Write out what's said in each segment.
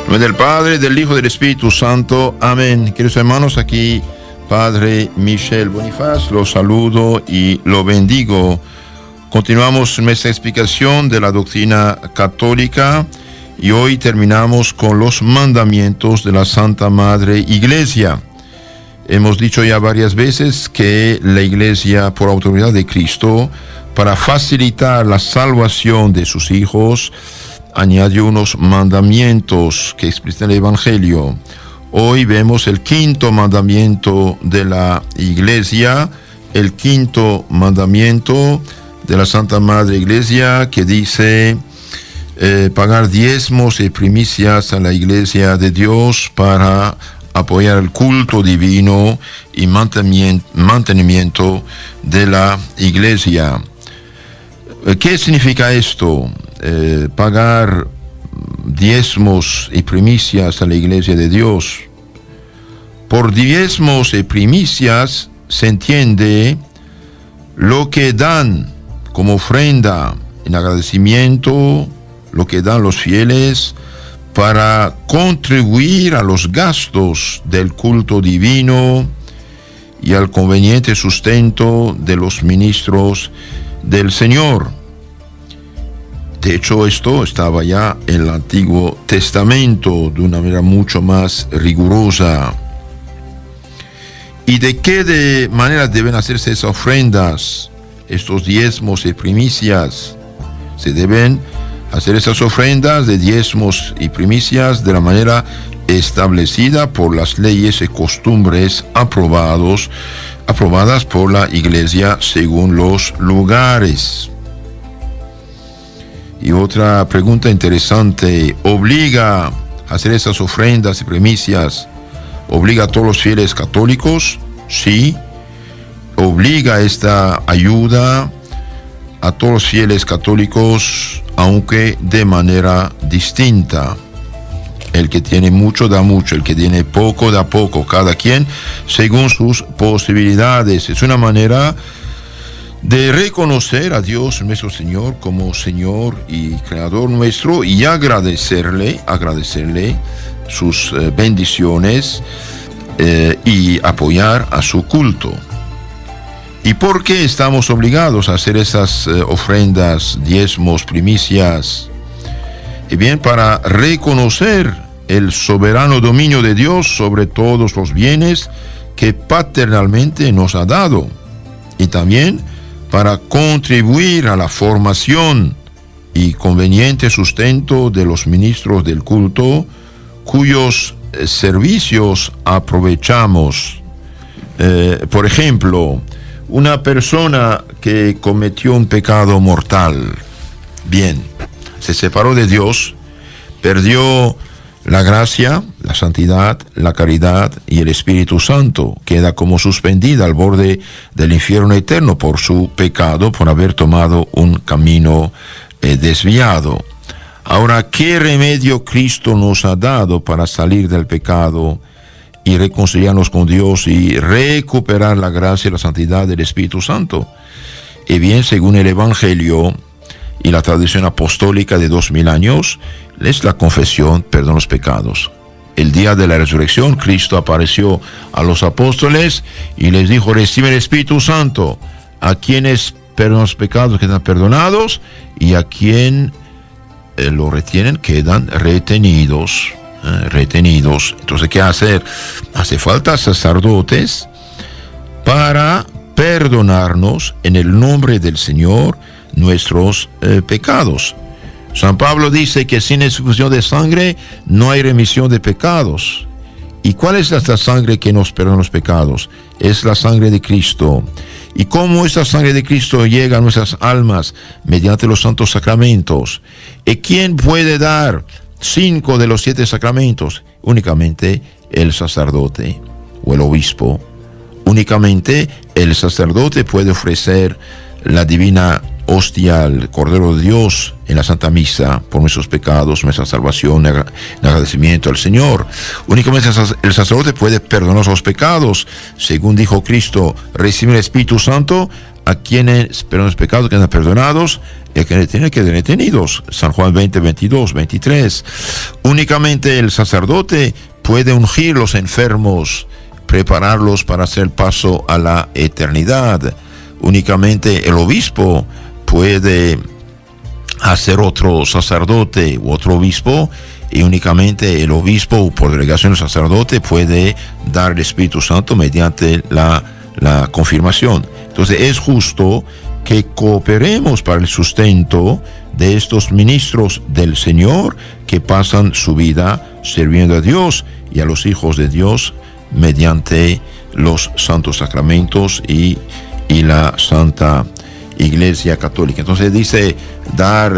En nombre del Padre, del Hijo y del Espíritu Santo. Amén. Queridos hermanos, aquí Padre Michel Bonifaz, los saludo y lo bendigo. Continuamos nuestra explicación de la doctrina católica y hoy terminamos con los mandamientos de la Santa Madre Iglesia. Hemos dicho ya varias veces que la Iglesia, por autoridad de Cristo, para facilitar la salvación de sus hijos, añadió unos mandamientos que explican el Evangelio. Hoy vemos el quinto mandamiento de la Iglesia, el quinto mandamiento de la Santa Madre Iglesia, que dice pagar diezmos y primicias a la Iglesia de Dios para apoyar el culto divino y mantenimiento de la Iglesia. ¿Qué significa esto? Pagar diezmos y primicias a la Iglesia de Dios. Por diezmos y primicias se entiende lo que dan como ofrenda en agradecimiento, lo que dan los fieles para contribuir a los gastos del culto divino y al conveniente sustento de los ministros del Señor. De hecho, esto estaba ya en el Antiguo Testamento de una manera mucho más rigurosa. ¿Y de qué manera deben hacerse esas ofrendas, estos diezmos y primicias? Se deben hacer esas ofrendas de diezmos y primicias de la manera establecida por las leyes y costumbres aprobadas por la Iglesia según los lugares. Y otra pregunta interesante: ¿obliga a hacer esas ofrendas y primicias? ¿Obliga a todos los fieles católicos? Sí. ¿Obliga esta ayuda a todos los fieles católicos, aunque de manera distinta? El que tiene mucho da mucho, el que tiene poco da poco, cada quien según sus posibilidades. Es una manera de reconocer a Dios nuestro Señor como Señor y Creador nuestro y agradecerle sus bendiciones y apoyar a su culto. ¿Y por qué estamos obligados a hacer esas ofrendas, diezmos, primicias? Y bien, para reconocer el soberano dominio de Dios sobre todos los bienes que paternalmente nos ha dado, y también para contribuir a la formación y conveniente sustento de los ministros del culto, cuyos servicios aprovechamos. Por ejemplo, una persona que cometió un pecado mortal, bien, se separó de Dios, perdió la gracia, la santidad, la caridad y el Espíritu Santo. Queda como suspendida al borde del infierno eterno por su pecado, por haber tomado un camino desviado. Ahora, ¿qué remedio Cristo nos ha dado para salir del pecado y reconciliarnos con Dios y recuperar la gracia y la santidad del Espíritu Santo? Y bien, según el Evangelio y la tradición apostólica de 2000 años, es la confesión, perdón los pecados. El día de la resurrección, Cristo apareció a los apóstoles y les dijo: reciben el Espíritu Santo. A quienes perdonan los pecados quedan perdonados, y a quien lo retienen quedan retenidos. Entonces, ¿qué hacer? Hace falta sacerdotes para perdonarnos en el nombre del Señor nuestros pecados. San Pablo dice que sin ejecución de sangre no hay remisión de pecados. ¿Y cuál es esta sangre que nos perdona los pecados? Es la sangre de Cristo. ¿Y cómo esta sangre de Cristo llega a nuestras almas? Mediante los santos sacramentos. ¿Y quién puede dar 5 de los 7 sacramentos? Únicamente el sacerdote o el obispo. Únicamente el sacerdote puede ofrecer la divina hostia al Cordero de Dios en la Santa Misa por nuestros pecados, nuestra salvación, en agradecimiento al Señor. Únicamente el sacerdote puede perdonar los pecados. Según dijo Cristo, recibe el Espíritu Santo a quienes perdonan los pecados, quedan perdonados, y a quienes tienen que ser detenidos. San Juan 20, 22, 23. Únicamente el sacerdote puede ungir los enfermos, prepararlos para hacer paso a la eternidad. Únicamente el obispo puede hacer otro sacerdote u otro obispo, y únicamente el obispo, por delegación del sacerdote, puede dar el Espíritu Santo mediante la confirmación. Entonces es justo que cooperemos para el sustento de estos ministros del Señor que pasan su vida sirviendo a Dios y a los hijos de Dios mediante los santos sacramentos y la Santa Iglesia Católica. Entonces dice dar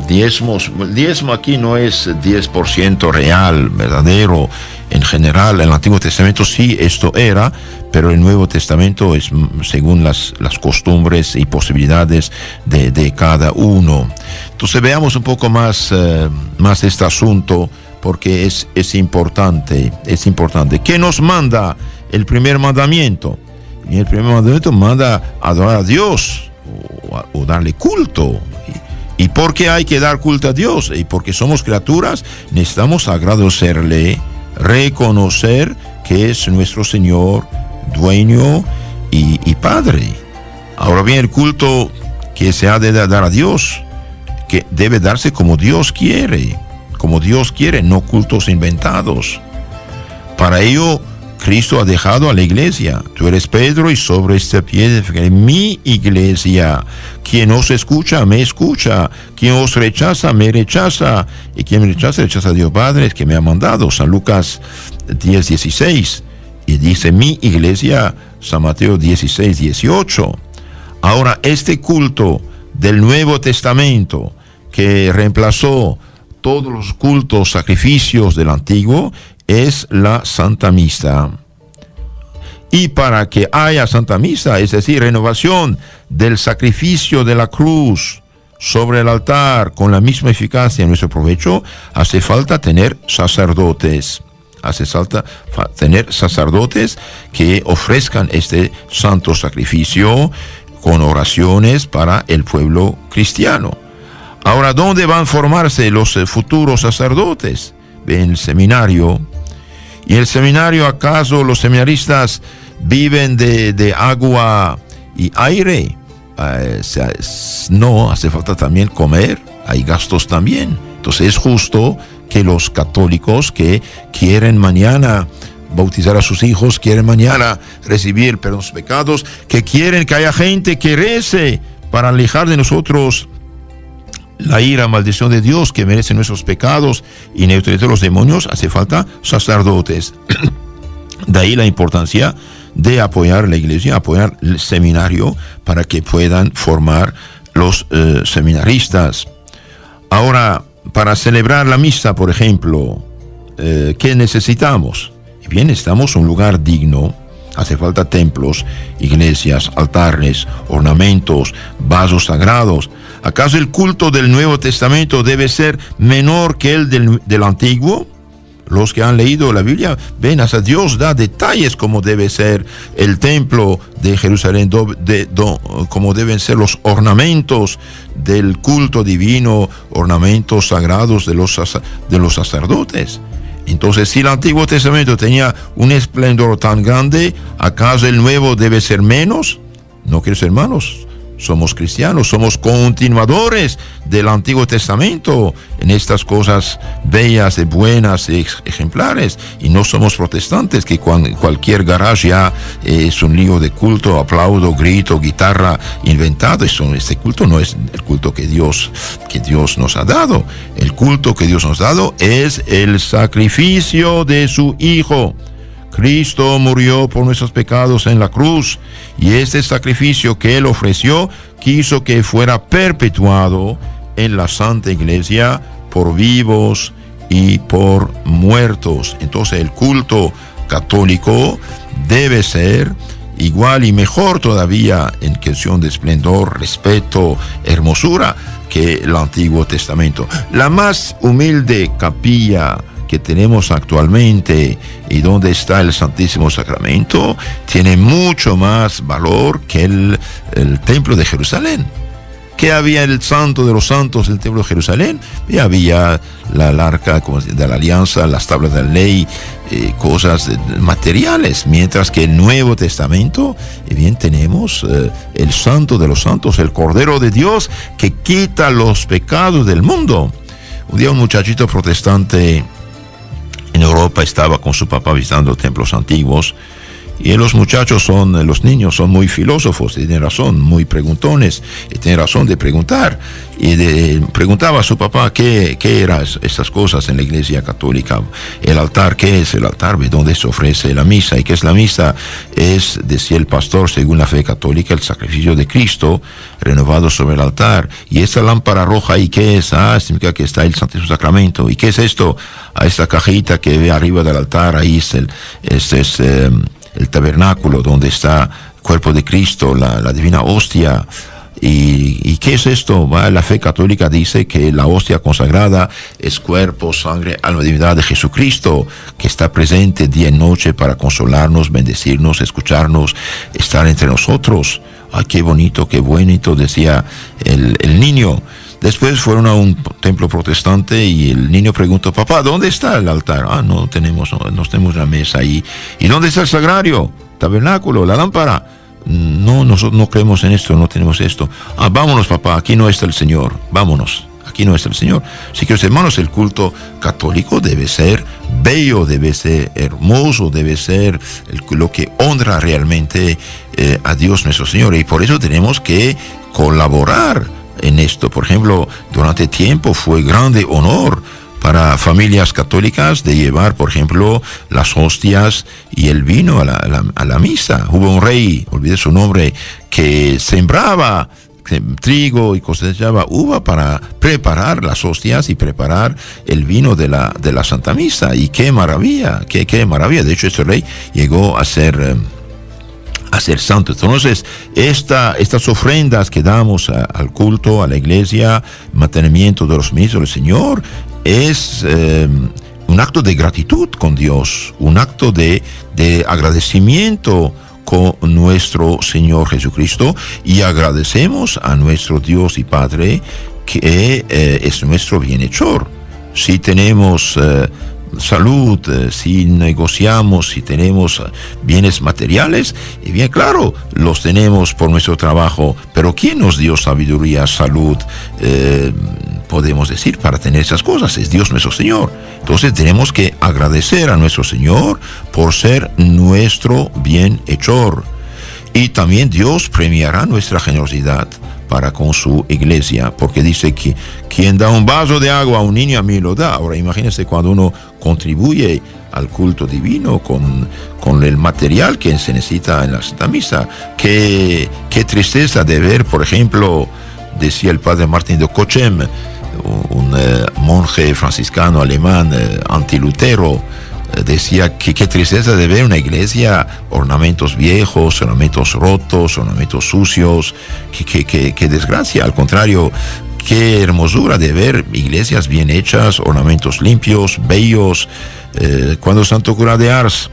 diezmos. El diezmo aquí no es 10% real, verdadero. En general, en el Antiguo Testamento sí esto era, pero el Nuevo Testamento es según las costumbres y posibilidades de cada uno. Entonces veamos un poco más este asunto, porque es importante. ¿Qué nos manda el primer mandamiento? Y el primer mandamiento manda adorar a Dios o darle culto. ¿Y por qué hay que dar culto a Dios? Y porque somos criaturas, necesitamos agradecerle, reconocer que es nuestro Señor, dueño y Padre. Ahora bien, el culto que se ha de dar a Dios, que debe darse como Dios quiere, no cultos inventados. Para ello, Cristo ha dejado a la iglesia. Tú eres Pedro, y sobre este pie edificaré mi iglesia. Quien os escucha, me escucha. Quien os rechaza, me rechaza. Y quien me rechaza, rechaza a Dios Padre, que me ha mandado. San Lucas 10, 16. Y dice mi iglesia, San Mateo 16, 18. Ahora, este culto del Nuevo Testamento, que reemplazó todos los cultos, sacrificios del Antiguo, es la Santa Misa. Y para que haya Santa Misa, es decir, renovación del sacrificio de la cruz sobre el altar con la misma eficacia en nuestro provecho, hace falta tener sacerdotes. Hace falta tener sacerdotes que ofrezcan este santo sacrificio con oraciones para el pueblo cristiano. Ahora, ¿dónde van a formarse los futuros sacerdotes? En el seminario. ¿Y el seminario, acaso los seminaristas viven de agua y aire? No, hace falta también comer, hay gastos también. Entonces es justo que los católicos que quieren mañana bautizar a sus hijos, quieren mañana recibir perdón de sus pecados, que quieren que haya gente que rece para alejar de nosotros la ira, maldición de Dios que merece nuestros pecados y neutralizar los demonios, hace falta sacerdotes. De ahí la importancia de apoyar la iglesia, apoyar el seminario para que puedan formar los seminaristas. Ahora, para celebrar la misa, por ejemplo, ¿qué necesitamos? Bien, necesitamos un lugar digno. Hace falta templos, iglesias, altares, ornamentos, vasos sagrados. ¿Acaso el culto del Nuevo Testamento debe ser menor que el del Antiguo? Los que han leído la Biblia ven, hasta Dios da detalles como debe ser el templo de Jerusalén, como deben ser los ornamentos del culto divino, ornamentos sagrados de los sacerdotes. Entonces, si el Antiguo Testamento tenía un esplendor tan grande, ¿acaso el Nuevo debe ser menos? No, queridos hermanos, somos cristianos, somos continuadores del Antiguo Testamento en estas cosas bellas, buenas, ejemplares, y no somos protestantes que cualquier garage ya es un lío de culto, aplaudo, grito, guitarra inventado. Este culto no es el culto que Dios nos ha dado. El culto que Dios nos ha dado es el sacrificio de su Hijo. Cristo murió por nuestros pecados en la cruz, y este sacrificio que Él ofreció quiso que fuera perpetuado en la Santa Iglesia por vivos y por muertos. Entonces el culto católico debe ser igual y mejor todavía en cuestión de esplendor, respeto, hermosura que el Antiguo Testamento. La más humilde capilla que tenemos actualmente y donde está el Santísimo Sacramento tiene mucho más valor que el Templo de Jerusalén. ¿Qué había el Santo de los Santos, el Templo de Jerusalén? Y había el arca de la alianza, las tablas de la ley, cosas materiales, mientras que el Nuevo Testamento, bien, tenemos el Santo de los Santos, el Cordero de Dios que quita los pecados del mundo. Un día un muchachito protestante en Europa estaba con su papá visitando templos antiguos. Y los niños son muy filósofos, y tienen razón, muy preguntones, y tienen razón de preguntar. Y preguntaba a su papá qué eran estas cosas en la Iglesia Católica. El altar, ¿qué es el altar? ¿Dónde se ofrece la misa? ¿Y qué es la misa? Es, decía el pastor, según la fe católica, el sacrificio de Cristo renovado sobre el altar. Y esa lámpara roja, ¿y qué es? Significa que está el Santísimo Sacramento. ¿Y qué es esto? Esta cajita que ve arriba del altar, ahí es el tabernáculo donde está el cuerpo de Cristo, la divina hostia. ¿Y qué es esto? La fe católica dice que la hostia consagrada es cuerpo, sangre, alma y divinidad de Jesucristo, que está presente día y noche para consolarnos, bendecirnos, escucharnos, estar entre nosotros. ¡Ay, qué bonito, decía el niño! Después fueron a un templo protestante y el niño preguntó: papá, ¿dónde está el altar? No tenemos la mesa ahí. ¿Y dónde está el sagrario? Tabernáculo, la lámpara. No, nosotros no creemos en esto, no tenemos esto. Vámonos, papá, aquí no está el Señor. Vámonos, aquí no está el Señor. Así que, hermanos, el culto católico debe ser bello, debe ser hermoso, debe ser lo que honra realmente a Dios nuestro Señor. Y por eso tenemos que colaborar en esto. Por ejemplo, durante tiempo fue grande honor para familias católicas de llevar, por ejemplo, las hostias y el vino a la misa. Hubo un rey, olvidé su nombre, que sembraba trigo y cosechaba uva para preparar las hostias y preparar el vino de la Santa Misa. Y qué maravilla, qué maravilla. De hecho, este rey llegó a ser santo. Entonces, estas ofrendas que damos al culto, a la iglesia, mantenimiento de los ministros del Señor, es un acto de gratitud con Dios, un acto de agradecimiento con nuestro Señor Jesucristo, y agradecemos a nuestro Dios y Padre que es nuestro bienhechor. Si tenemos salud, si negociamos, si tenemos bienes materiales, y bien claro, los tenemos por nuestro trabajo, pero ¿quién nos dio sabiduría, salud, podemos decir, para tener esas cosas? Es Dios nuestro Señor. Entonces tenemos que agradecer a nuestro Señor por ser nuestro bienhechor, y también Dios premiará nuestra generosidad para con su iglesia, porque dice que quien da un vaso de agua a un niño, a mí lo da. Ahora imagínense cuando uno contribuye al culto divino con el material que se necesita en la Santa Misa. Qué tristeza de ver, por ejemplo, decía el padre Martín de Cochem, un monje franciscano alemán antilutero, decía que qué tristeza de ver una iglesia, ornamentos viejos, ornamentos rotos, ornamentos sucios, qué desgracia. Al contrario, qué hermosura de ver iglesias bien hechas, ornamentos limpios, bellos. Cuando Santo Cura de Ars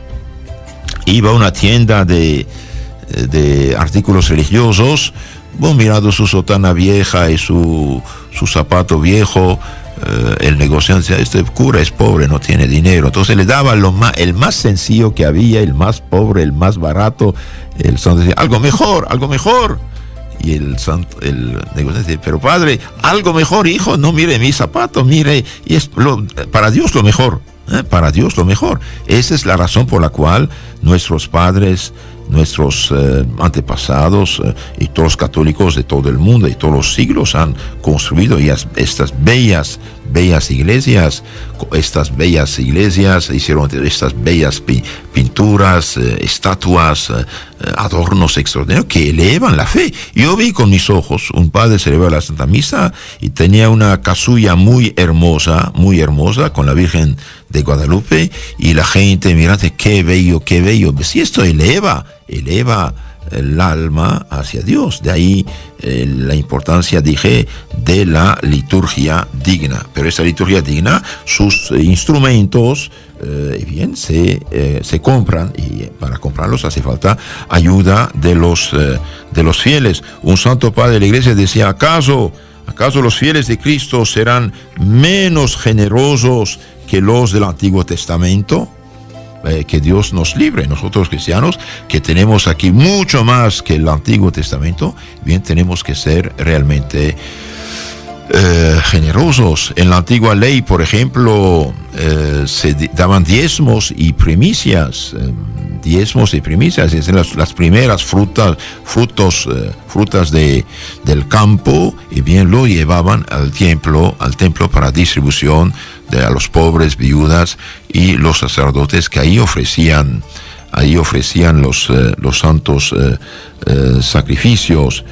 iba a una tienda de artículos religiosos, mirando su sotana vieja y su zapato viejo, el negociante decía: este cura es pobre, no tiene dinero. Entonces le daba el más sencillo que había, el más pobre, el más barato. El santo decía: algo mejor. Y el negociante decía: pero padre, algo mejor, hijo, no, mire mi zapato, mire, y es para Dios lo mejor. Para Dios lo mejor. Esa es la razón por la cual nuestros padres, nuestros antepasados y todos los católicos de todo el mundo y todos los siglos han construido estas bellas iglesias. Estas bellas iglesias hicieron estas bellas pinturas, estatuas, adornos extraordinarios que elevan la fe. Yo vi con mis ojos un padre celebrar la Santa Misa y tenía una casulla muy hermosa con la Virgen de Guadalupe, y la gente mirando: qué bello. Si esto eleva el alma hacia Dios. De ahí la importancia, dije, de la liturgia digna. Pero esa liturgia digna, sus instrumentos, bien, se compran, y para comprarlos hace falta ayuda de los fieles. Un santo padre de la iglesia decía: ¿Acaso los fieles de Cristo serán menos generosos que los del Antiguo Testamento? Que Dios nos libre, nosotros cristianos, que tenemos aquí mucho más que el Antiguo Testamento, bien, tenemos que ser realmente generosos. En la antigua ley, por ejemplo, se daban diezmos y primicias. Es las primeras frutas del campo, y bien lo llevaban al templo para distribución a los pobres, viudas y los sacerdotes, que ahí ofrecían los santos sacrificios.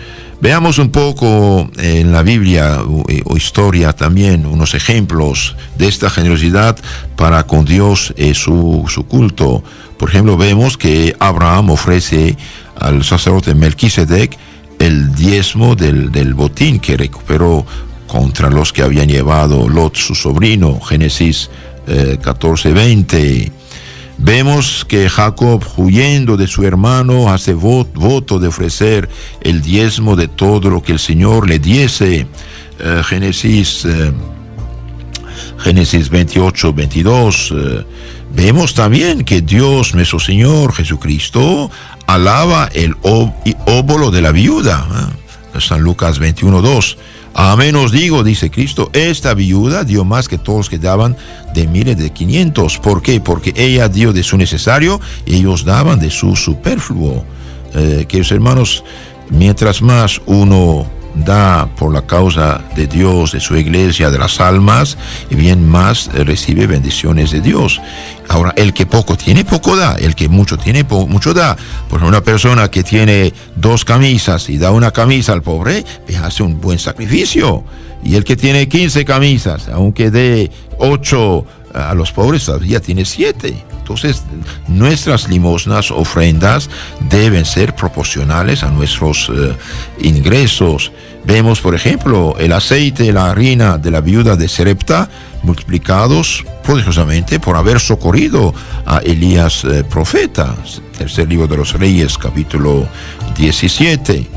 Veamos un poco en la Biblia o historia también unos ejemplos de esta generosidad para con Dios y su culto. Por ejemplo, vemos que Abraham ofrece al sacerdote Melquisedec el diezmo del botín que recuperó contra los que habían llevado Lot, su sobrino, Génesis 14:20. Vemos que Jacob, huyendo de su hermano, hace voto de ofrecer el diezmo de todo lo que el Señor le diese. Génesis 28:22. Vemos también que Dios, nuestro Señor Jesucristo, alaba el óbolo de la viuda. San Lucas 21:2. Amén os digo, dice Cristo, esta viuda dio más que todos los que daban de 1,000 y de 500. ¿Por qué? Porque ella dio de su necesario y ellos daban de su superfluo. Queridos hermanos, mientras más uno da por la causa de Dios, de su iglesia, de las almas, y bien más recibe bendiciones de Dios. Ahora, el que poco tiene, poco da. El que mucho tiene, mucho da. Por ejemplo, una persona que tiene 2 camisas y da una camisa al pobre, hace un buen sacrificio. Y el que tiene 15 camisas, aunque dé 8 a los pobres, todavía tiene 7. Entonces, nuestras limosnas, ofrendas, deben ser proporcionales a nuestros ingresos. Vemos, por ejemplo, el aceite y la harina de la viuda de Serepta multiplicados prodigiosamente por haber socorrido a Elías profeta. Tercer libro de los Reyes, capítulo 17.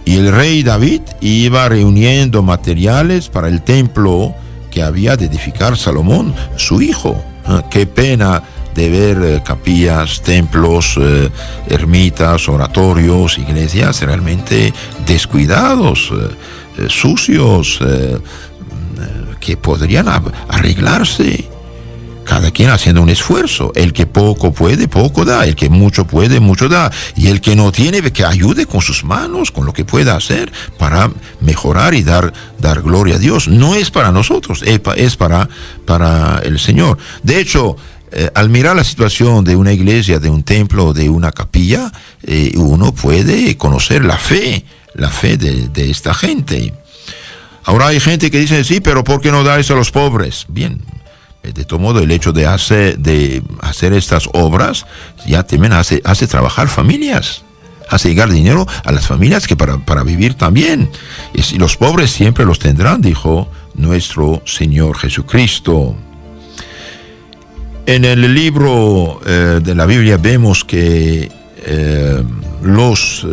Y el rey David iba reuniendo materiales para el templo que había de edificar Salomón, su hijo. Qué pena de ver capillas, templos, ermitas, oratorios, iglesias realmente descuidados, sucios, que podrían arreglarse. Cada quien haciendo un esfuerzo. El que poco puede, poco da. El que mucho puede, mucho da. Y el que no tiene, que ayude con sus manos, con lo que pueda hacer para mejorar y dar gloria a Dios. No es para nosotros, es para el Señor. De hecho, al mirar la situación de una iglesia, de un templo, de una capilla, uno puede conocer la fe de esta gente. Ahora hay gente que dice, sí, pero ¿por qué no dar eso a los pobres? Bien, de todo modo, el hecho de hacer estas obras ya también hace trabajar familias, hace llegar dinero a las familias que para vivir también. Y los pobres siempre los tendrán, dijo nuestro Señor Jesucristo. En el libro de la Biblia vemos que los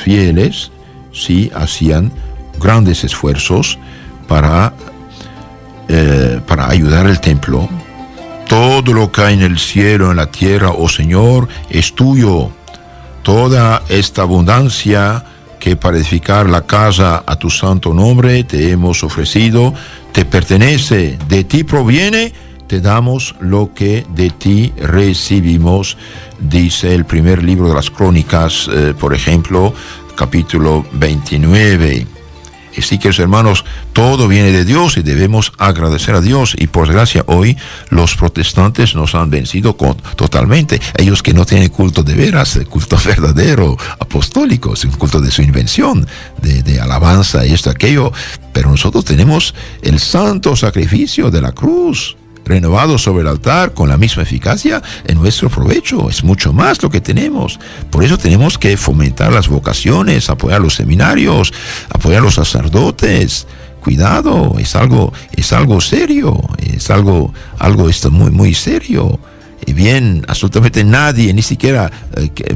fieles sí hacían grandes esfuerzos para ayudar al templo. Todo lo que hay en el cielo, en la tierra, oh Señor, es tuyo. Toda esta abundancia que para edificar la casa a tu santo nombre te hemos ofrecido, te pertenece, de ti proviene, te damos lo que de ti recibimos, dice el primer libro de las Crónicas, por ejemplo, capítulo 29. Así que, hermanos, todo viene de Dios y debemos agradecer a Dios. Y por desgracia, hoy los protestantes nos han vencido totalmente. Ellos que no tienen culto de veras, culto verdadero, apostólico, es un culto de su invención, de alabanza, esto, aquello. Pero nosotros tenemos el santo sacrificio de la cruz. renovados sobre el altar con la misma eficacia, en nuestro provecho. Es mucho más lo que tenemos. Por eso tenemos que fomentar las vocaciones, apoyar los seminarios, apoyar los sacerdotes. Cuidado, es algo serio, es algo esto muy, muy serio. Y bien, absolutamente nadie, ni siquiera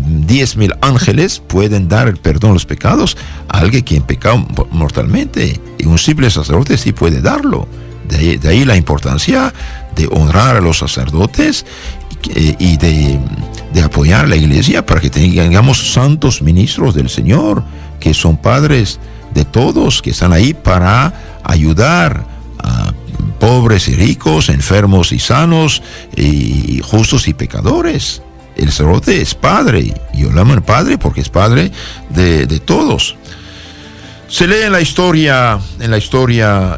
10,000 ángeles pueden dar el perdón de los pecados a alguien quien pecado mortalmente. Y un simple sacerdote sí puede darlo. De ahí la importancia de honrar a los sacerdotes y de apoyar a la iglesia para que tengamos santos ministros del Señor, que son padres de todos, que están ahí para ayudar a pobres y ricos, enfermos y sanos, y justos y pecadores. El sacerdote es padre, y yo lo llamo el padre porque es padre de todos. Se lee en la historia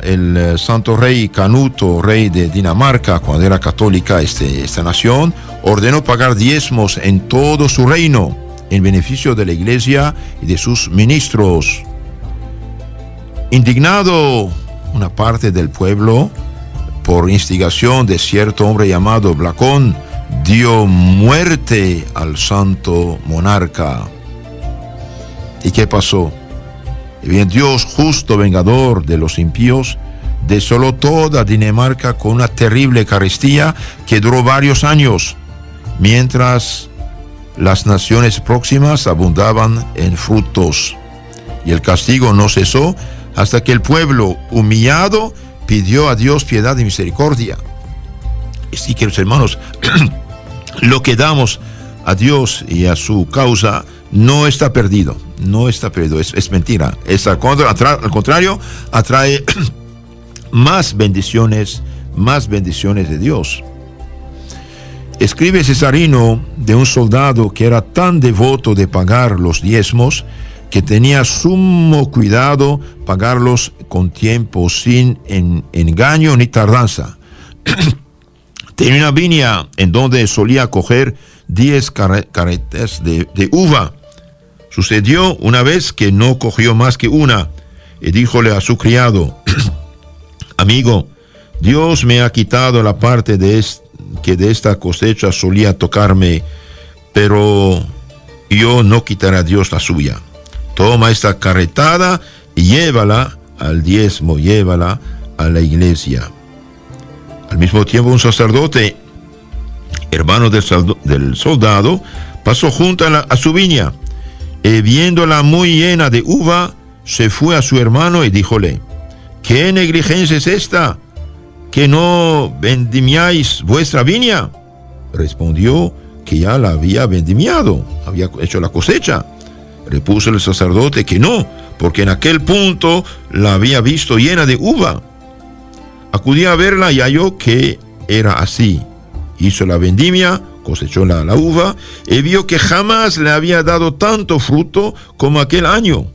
el santo rey Canuto, rey de Dinamarca, cuando era católica esta nación, ordenó pagar diezmos en todo su reino, en beneficio de la iglesia y de sus ministros. Indignado una parte del pueblo por instigación de cierto hombre llamado Blacón, dio muerte al santo monarca. ¿Y qué pasó? Y bien, Dios, justo vengador de los impíos, desoló toda Dinamarca con una terrible carestía que duró varios años, mientras las naciones próximas abundaban en frutos. Y el castigo no cesó hasta que el pueblo, humillado, pidió a Dios piedad y misericordia. Y sí, queridos hermanos, lo que damos a Dios y a su causa no está perdido, es mentira. Al contrario, atrae más bendiciones de Dios. Escribe Cesarino de un soldado que era tan devoto de pagar los diezmos que tenía sumo cuidado pagarlos con tiempo, sin engaño ni tardanza. Tenía una viña en donde solía coger 10 carretas de uva. Sucedió una vez que no cogió más que una, y díjole a su criado: amigo, Dios me ha quitado la parte que de esta cosecha solía tocarme, pero yo no quitaré a Dios la suya. Toma esta carretada y llévala al diezmo, llévala a la iglesia. Al mismo tiempo, un sacerdote, hermano del soldado, pasó junto a su viña, y viéndola muy llena de uva, se fue a su hermano y díjole: ¿qué negligencia es esta, que no vendimiáis vuestra viña? Respondió que ya la había vendimiado, había hecho la cosecha. Repuso el sacerdote que no, porque en aquel punto la había visto llena de uva. Acudí a verla y halló que era así. Hizo la vendimia, cosechó la uva, y vio que jamás le había dado tanto fruto como aquel año,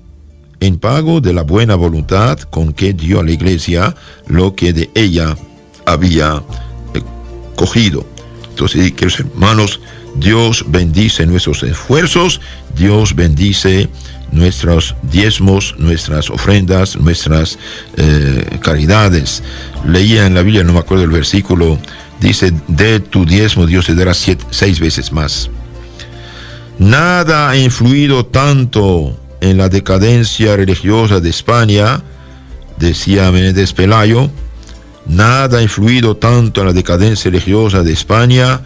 en pago de la buena voluntad con que dio a la iglesia lo que de ella había cogido. Entonces, queridos hermanos, Dios bendice nuestros esfuerzos, Dios bendice nuestros diezmos, nuestras ofrendas, nuestras caridades. Leía en la Biblia, no me acuerdo el versículo, dice: de tu diezmo Dios te dará 6 veces más. Nada ha influido tanto en la decadencia religiosa de España, decía Menéndez Pelayo, nada ha influido tanto en la decadencia religiosa de España,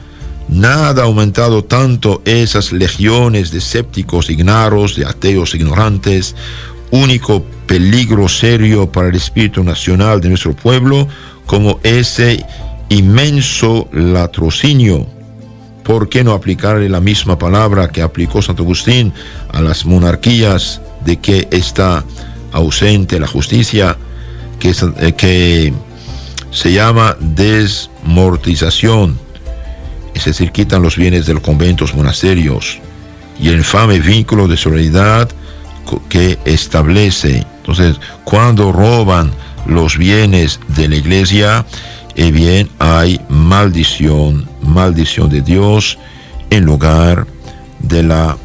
nada ha aumentado tanto esas legiones de escépticos ignaros, de ateos ignorantes, único peligro serio para el espíritu nacional de nuestro pueblo, como ese inmenso latrocinio. ¿Por qué no aplicarle la misma palabra que aplicó Santo Agustín a las monarquías de que está ausente la justicia, que se llama desmortización? Es decir, quitan los bienes de los conventos, monasterios, y el infame vínculo de solidaridad que establece. Entonces, cuando roban los bienes de la iglesia, bien, hay maldición de Dios en lugar de la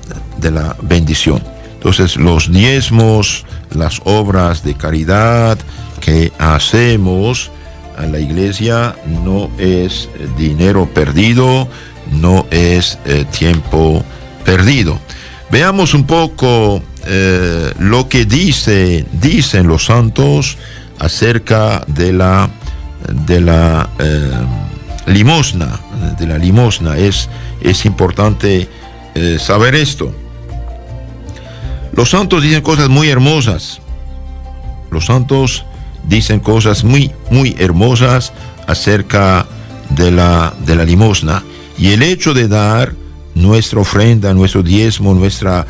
bendición. Entonces, los diezmos, las obras de caridad que hacemos, a la iglesia no es dinero perdido, no es tiempo perdido. Veamos un poco lo que dicen los santos acerca de la limosna. Es importante saber esto. Los santos dicen cosas muy hermosas. Los santos dicen cosas muy, muy hermosas acerca de la limosna. Y el hecho de dar nuestra ofrenda, nuestro diezmo, nuestro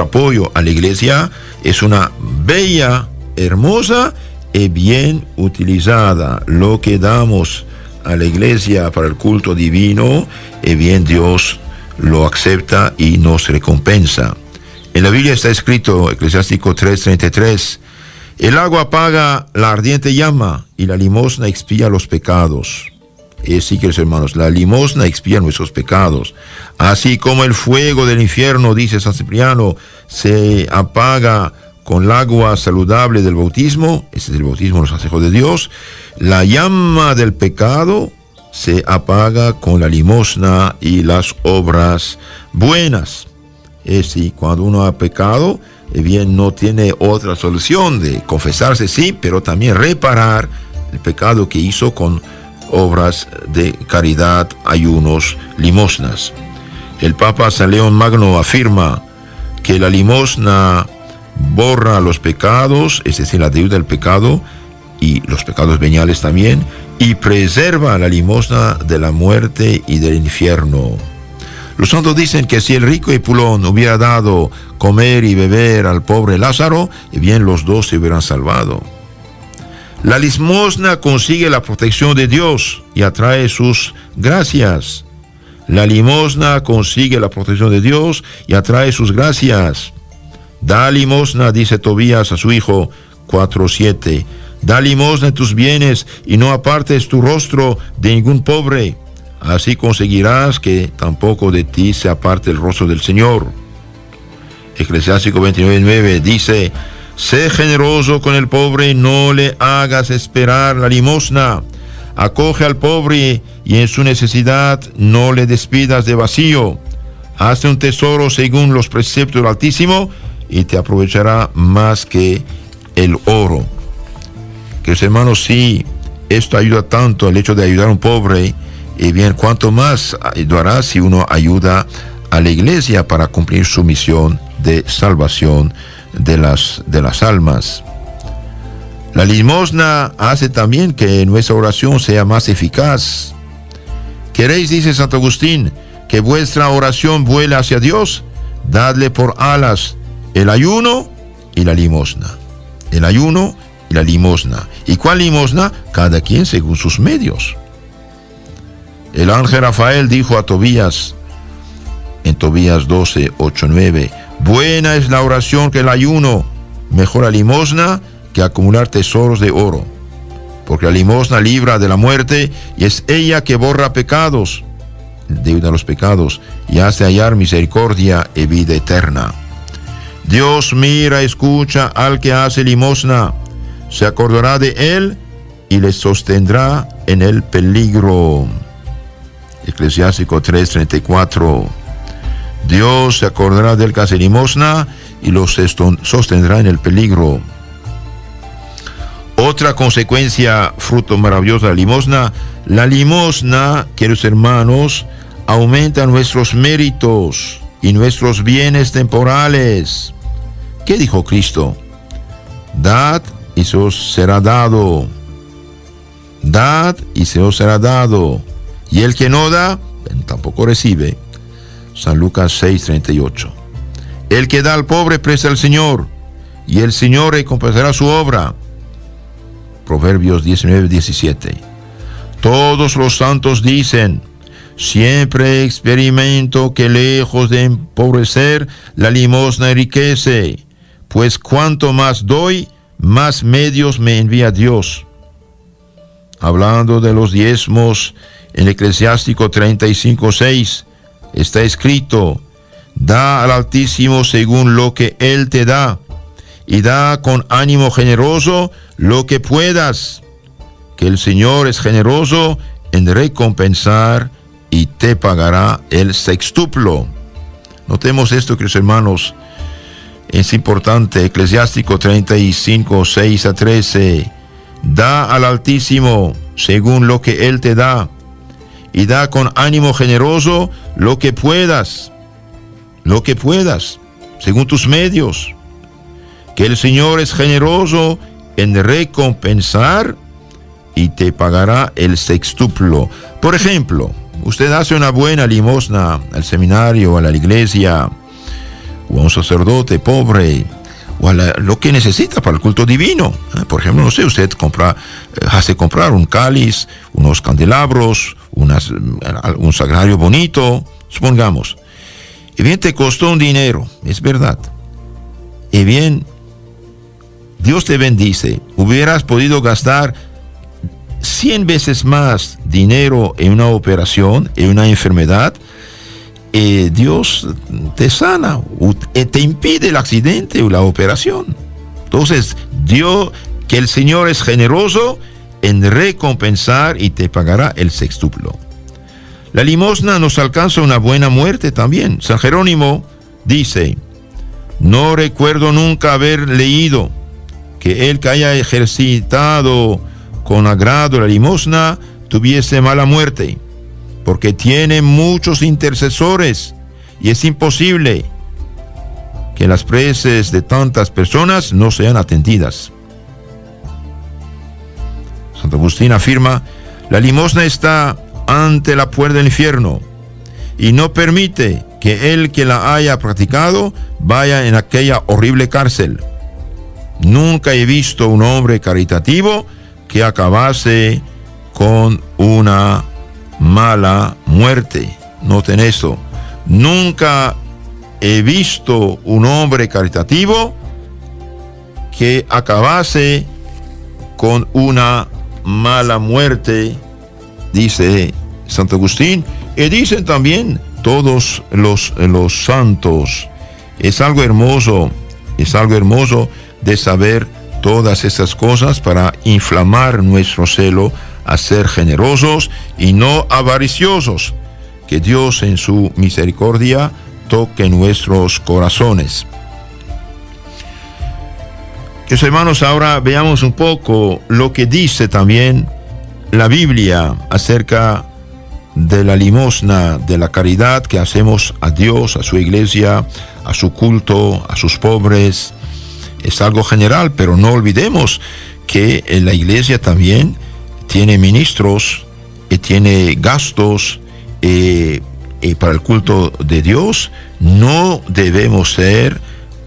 apoyo a la iglesia es una bella, hermosa y bien utilizada. Lo que damos a la iglesia para el culto divino, y bien Dios lo acepta y nos recompensa. En la Biblia está escrito, Eclesiástico 3:33, el agua apaga la ardiente llama y la limosna expía los pecados. Sí, queridos hermanos, la limosna expía nuestros pecados. Así como el fuego del infierno, dice San Cipriano, se apaga con el agua saludable del bautismo, ese es el bautismo, los consejos de Dios, la llama del pecado se apaga con la limosna y las obras buenas. Es decir, cuando uno ha pecado, bien no tiene otra solución de confesarse, sí, pero también reparar el pecado que hizo con obras de caridad, ayunos, limosnas. El Papa San León Magno afirma que la limosna borra los pecados, es decir, la deuda del pecado y los pecados veniales también, y preserva la limosna de la muerte y del infierno. Los santos dicen que si el rico Epulón hubiera dado comer y beber al pobre Lázaro, bien los dos se hubieran salvado. La limosna consigue la protección de Dios y atrae sus gracias. La limosna consigue la protección de Dios y atrae sus gracias. Da limosna, dice Tobías a su hijo 4:7. Da limosna de tus bienes y no apartes tu rostro de ningún pobre. Así conseguirás que tampoco de ti se aparte el rostro del Señor. Eclesiástico 29:9 dice, sé generoso con el pobre, no le hagas esperar la limosna. Acoge al pobre y en su necesidad no le despidas de vacío. Hazte un tesoro según los preceptos del Altísimo y te aprovechará más que el oro. Queridos hermanos, sí, esto ayuda tanto, el hecho de ayudar a un pobre, y bien, cuanto más ayudará si uno ayuda a la iglesia para cumplir su misión de salvación de las almas. La limosna hace también que nuestra oración sea más eficaz. ¿Queréis, dice Santo Agustín, que vuestra oración vuele hacia Dios? Dadle por alas el ayuno y la limosna. El ayuno y la limosna. ¿Y cuál limosna? Cada quien según sus medios. El ángel Rafael dijo a Tobías, en Tobías 12:8-9, buena es la oración que el ayuno, mejor la limosna que acumular tesoros de oro, porque la limosna libra de la muerte y es ella que borra pecados, deuda los pecados, y hace hallar misericordia y vida eterna. Dios mira, escucha al que hace limosna, se acordará de él y le sostendrá en el peligro. Eclesiástico 3:34. Dios se acordará del que hace limosna y lo sostendrá en el peligro. Otra consecuencia, fruto maravilloso de la limosna, queridos hermanos, aumenta nuestros méritos y nuestros bienes temporales. ¿Qué dijo Cristo? Dad y se os será dado. Dad y se os será dado. Y el que no da, tampoco recibe. San Lucas 6:38. El que da al pobre presta al Señor, y el Señor recompensará su obra. Proverbios 19:17. Todos los santos dicen, siempre experimento que lejos de empobrecer, la limosna enriquece, pues cuanto más doy, más medios me envía Dios. Hablando de los diezmos, en Eclesiástico 35:6 está escrito, da al Altísimo según lo que Él te da, y da con ánimo generoso lo que puedas. que el Señor es generoso en recompensar y te pagará el sextuplo. Notemos esto, queridos hermanos, es importante. Eclesiástico 35, 6 a 13. Da al Altísimo según lo que Él te da, y da con ánimo generoso lo que puedas, según tus medios, que el Señor es generoso en recompensar y te pagará el sextuplo. Por ejemplo, usted hace una buena limosna al seminario, a la iglesia, o a un sacerdote pobre, o a lo que necesita para el culto divino. Por ejemplo, no sé, usted hace comprar un cáliz, unos candelabros, un sagrario bonito, supongamos. Y bien, te costó un dinero, es verdad. Y bien, Dios te bendice. Hubieras podido gastar 100 veces más dinero en una operación, en una enfermedad. Dios te sana, te impide el accidente o la operación. Entonces, que el Señor es generoso en recompensar y te pagará el sextuplo. La limosna nos alcanza una buena muerte también. San Jerónimo dice: no recuerdo nunca haber leído que el que haya ejercitado con agrado la limosna tuviese mala muerte, porque tiene muchos intercesores y es imposible que las preces de tantas personas no sean atendidas. Santo Agustín afirma: la limosna está ante la puerta del infierno y no permite que el que la haya practicado vaya en aquella horrible cárcel. Nunca he visto un hombre caritativo que acabase con una mala muerte. Noten esto: nunca he visto un hombre caritativo que acabase con una mala muerte, dice Santo Agustín, y dicen también todos los santos. Es algo hermoso de saber todas estas cosas para inflamar nuestro celo a ser generosos y no avariciosos. Que Dios en su misericordia toque nuestros corazones. Queridos hermanos, ahora veamos un poco lo que dice también la Biblia acerca de la limosna, de la caridad que hacemos a Dios, a su iglesia, a su culto, a sus pobres. Es algo general, pero no olvidemos que la iglesia también tiene ministros y tiene gastos para el culto de Dios. No debemos ser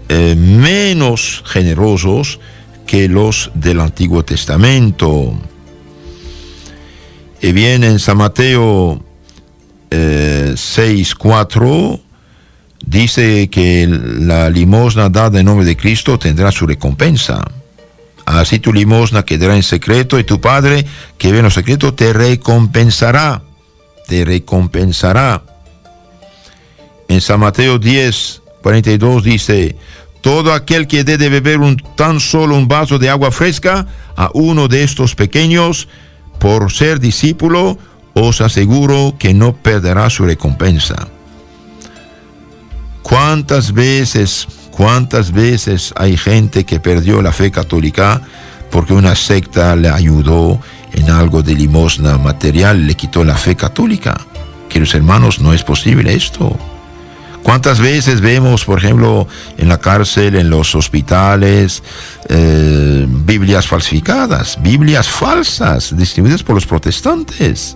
menos generosos que los del Antiguo Testamento. Y bien, en San Mateo 6:4 dice que la limosna dada en nombre de Cristo tendrá su recompensa. Así tu limosna quedará en secreto, y tu Padre que ve en lo secreto te recompensará. En San Mateo 10:42 dice: todo aquel que dé de beber tan solo un vaso de agua fresca a uno de estos pequeños, por ser discípulo, os aseguro que no perderá su recompensa. ¿Cuántas veces hay gente que perdió la fe católica porque una secta le ayudó en algo de limosna material, le quitó la fe católica? Queridos hermanos, no es posible esto. ¿Cuántas veces vemos, por ejemplo, en la cárcel, en los hospitales, Biblias falsificadas, Biblias falsas, distribuidas por los protestantes?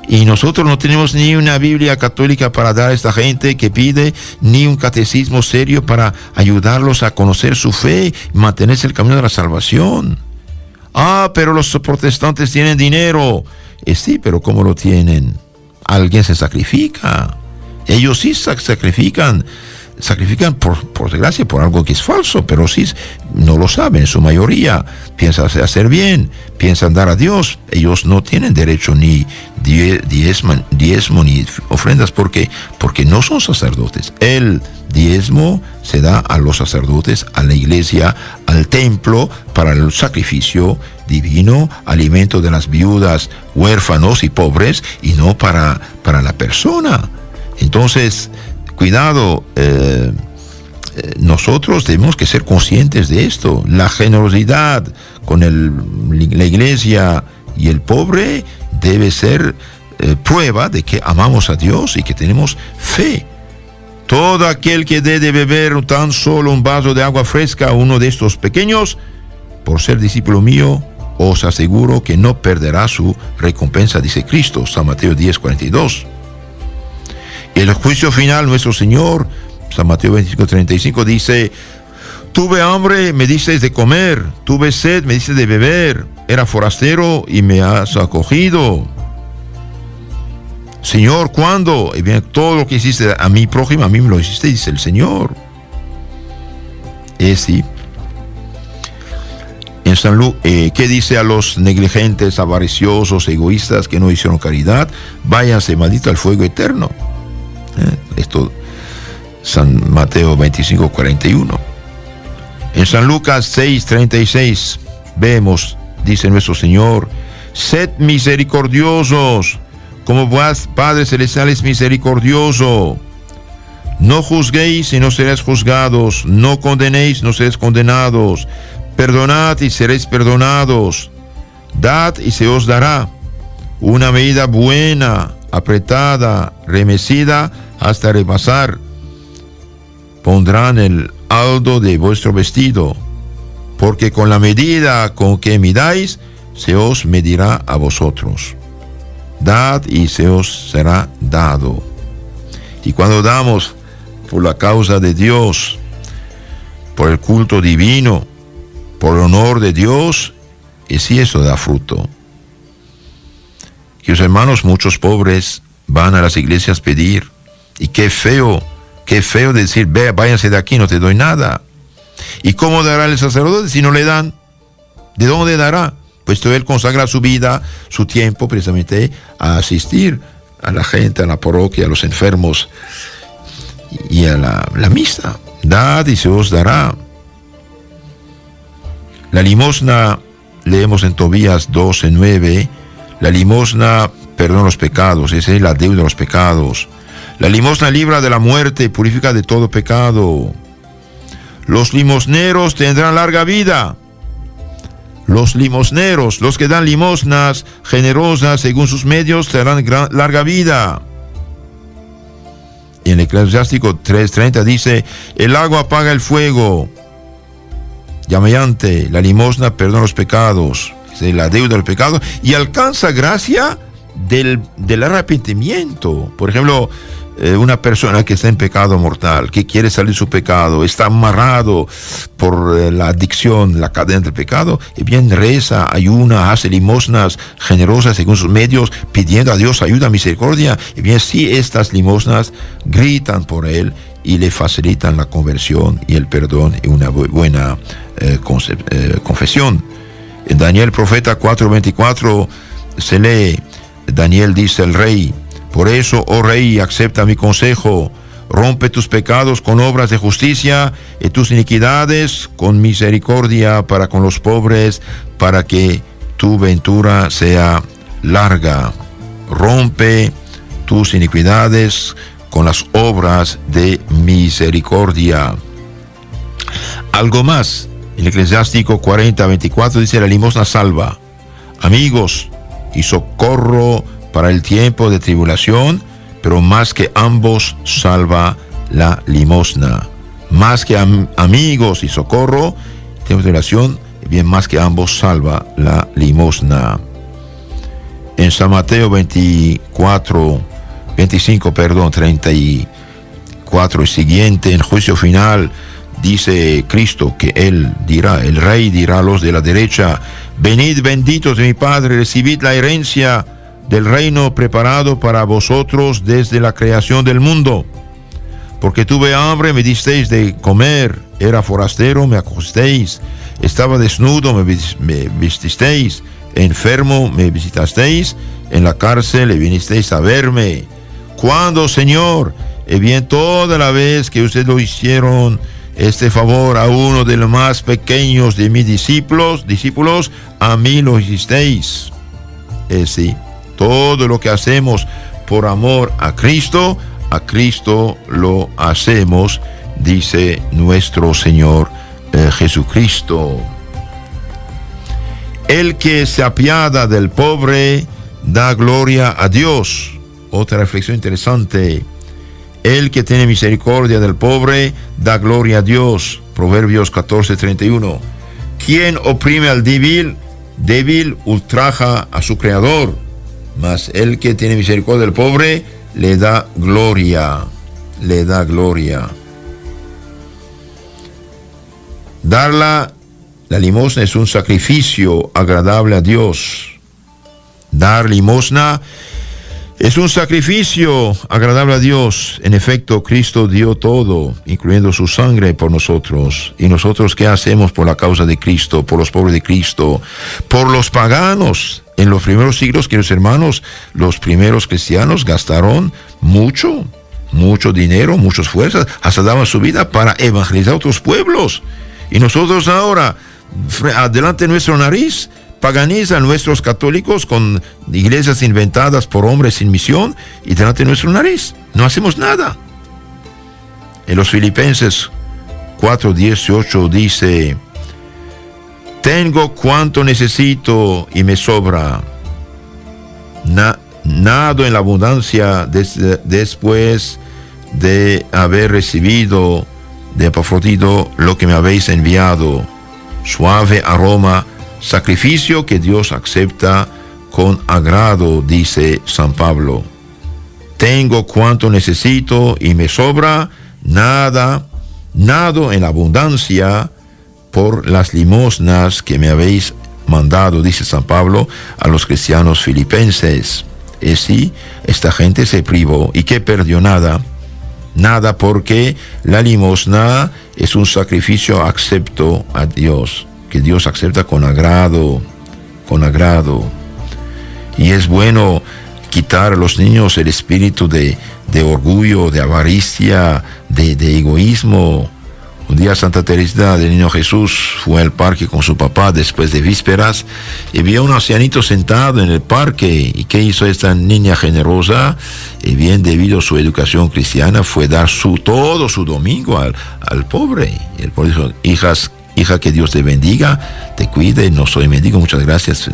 Y nosotros no tenemos ni una Biblia católica para dar a esta gente que pide, ni un catecismo serio para ayudarlos a conocer su fe y mantenerse el camino de la salvación. Pero los protestantes tienen dinero. Sí, pero ¿cómo lo tienen? Alguien se sacrifica. Ellos sí sacrifican sacrifican por desgracia por algo que es falso, pero sí no lo saben, en su mayoría piensan hacer bien, piensan dar a Dios. Ellos no tienen derecho ni diezmo ni ofrendas porque no son sacerdotes. El diezmo se da a los sacerdotes, a la iglesia, al templo, para el sacrificio divino, alimento de las viudas, huérfanos y pobres, y no para la persona. Entonces, cuidado, nosotros tenemos que ser conscientes de esto. La generosidad con la iglesia y el pobre debe ser prueba de que amamos a Dios y que tenemos fe. Todo aquel que dé de beber tan solo un vaso de agua fresca a uno de estos pequeños, por ser discípulo mío, os aseguro que no perderá su recompensa, dice Cristo, San Mateo 10:42. El juicio final, nuestro Señor, San Mateo 25:35, dice: tuve hambre, me dices de comer, tuve sed, me dices de beber, era forastero y me has acogido. Señor, ¿cuándo? Y bien, todo lo que hiciste a mi prójimo, a mí me lo hiciste, dice el Señor. Sí. En San Lucas, ¿qué dice a los negligentes, avariciosos, egoístas que no hicieron caridad? Váyanse, maldito, al fuego eterno. Esto, San Mateo 25:41. En San Lucas 6:36 vemos, dice nuestro Señor: sed misericordiosos, como Padre Celestial es misericordioso. No juzguéis y no seréis juzgados, no condenéis, no seréis condenados. Perdonad y seréis perdonados. Dad y se os dará. Una medida buena, apretada, remecida hasta repasar, pondrán el aldo de vuestro vestido, porque con la medida con que midáis, se os medirá a vosotros. Dad y se os será dado. Y cuando damos por la causa de Dios, por el culto divino, por el honor de Dios, y si eso da fruto. Y los hermanos, muchos pobres van a las iglesias a pedir, y qué feo decir: ve, váyanse de aquí, no te doy nada. ¿Y cómo dará el sacerdote si no le dan? ¿De dónde dará? Puesto él consagra su vida, su tiempo, precisamente a asistir a la gente, a la parroquia, a los enfermos y a la misa. Dad y se os dará. La limosna, leemos en Tobías 12:9, la limosna perdona los pecados, esa es la deuda de los pecados. La limosna libra de la muerte y purifica de todo pecado. Los limosneros tendrán larga vida. Los limosneros, los que dan limosnas generosas según sus medios, tendrán larga vida. Y en el Eclesiástico 3:30 dice: el agua apaga el fuego. Llameante, la limosna perdona los pecados, es la deuda del pecado, y alcanza gracia del arrepentimiento. Por ejemplo, una persona que está en pecado mortal, que quiere salir de su pecado, está amarrado por la adicción, la cadena del pecado, y bien reza, ayuna, hace limosnas generosas según sus medios, pidiendo a Dios ayuda, misericordia, y bien sí, estas limosnas gritan por él y le facilitan la conversión y el perdón y una buena confesión. En Daniel profeta 4:24 se lee, Daniel dice al rey: por eso, oh rey, acepta mi consejo, rompe tus pecados con obras de justicia y tus iniquidades con misericordia para con los pobres, para que tu ventura sea larga. Rompe tus iniquidades con las obras de misericordia. Algo más, en Eclesiástico 40:24 dice: la limosna salva, amigos, y socorro para el tiempo de tribulación, pero más que ambos salva la limosna. Más que amigos y socorro, tiempo de tribulación, bien más que ambos salva la limosna. En San Mateo 34 34 y siguiente, en juicio final, dice Cristo que Él dirá, el Rey dirá a los de la derecha: venid benditos de mi Padre, recibid la herencia del reino preparado para vosotros desde la creación del mundo. Porque tuve hambre, me disteis de comer, era forastero, me acogisteis, estaba desnudo, me vististeis, enfermo, me visitasteis, en la cárcel, vinisteis a verme. ¿Cuándo, Señor? Bien, toda la vez que ustedes lo hicieron este favor a uno de los más pequeños de mis discípulos, a mí lo hicisteis. Sí, todo lo que hacemos por amor a Cristo lo hacemos, dice nuestro Señor Jesucristo. El que se apiada del pobre da gloria a Dios. Otra reflexión interesante. El que tiene misericordia del pobre da gloria a Dios. Proverbios 14:31. Quien oprime al débil ultraja a su creador, mas el que tiene misericordia del pobre le da gloria. Dar la limosna es un sacrificio agradable a Dios. Dar limosna es un sacrificio agradable a Dios. En efecto, Cristo dio todo, incluyendo su sangre por nosotros. ¿Y nosotros qué hacemos por la causa de Cristo, por los pobres de Cristo, por los paganos? En los primeros siglos, queridos hermanos, los primeros cristianos gastaron mucho dinero, muchas fuerzas, hasta daban su vida para evangelizar a otros pueblos. Y nosotros ahora, delante de nuestra nariz, paganizan nuestros católicos con iglesias inventadas por hombres sin misión, y delante de nuestra nariz no hacemos nada. En los Filipenses 4:18 dice: tengo cuanto necesito y me sobra. Nado en la abundancia después de haber recibido de Epafrodito lo que me habéis enviado, suave aroma, sacrificio que Dios acepta con agrado, dice San Pablo. Tengo cuanto necesito y me sobra, nado en la abundancia por las limosnas que me habéis mandado, dice San Pablo a los cristianos filipenses. Sí, esta gente se privó. ¿Y qué perdió? Nada, porque la limosna es un sacrificio acepto a Dios, que Dios acepta con agrado. Y es bueno quitar a los niños el espíritu de orgullo, de avaricia, de egoísmo. Un día Santa Teresita del Niño Jesús fue al parque con su papá después de vísperas y vio a un ancianito sentado en el parque. ¿Y qué hizo esta niña generosa? Y bien, debido a su educación cristiana, fue dar todo su domingo al pobre. Y el pobre dijo: hija, que Dios te bendiga, te cuide, no soy mendigo, muchas gracias,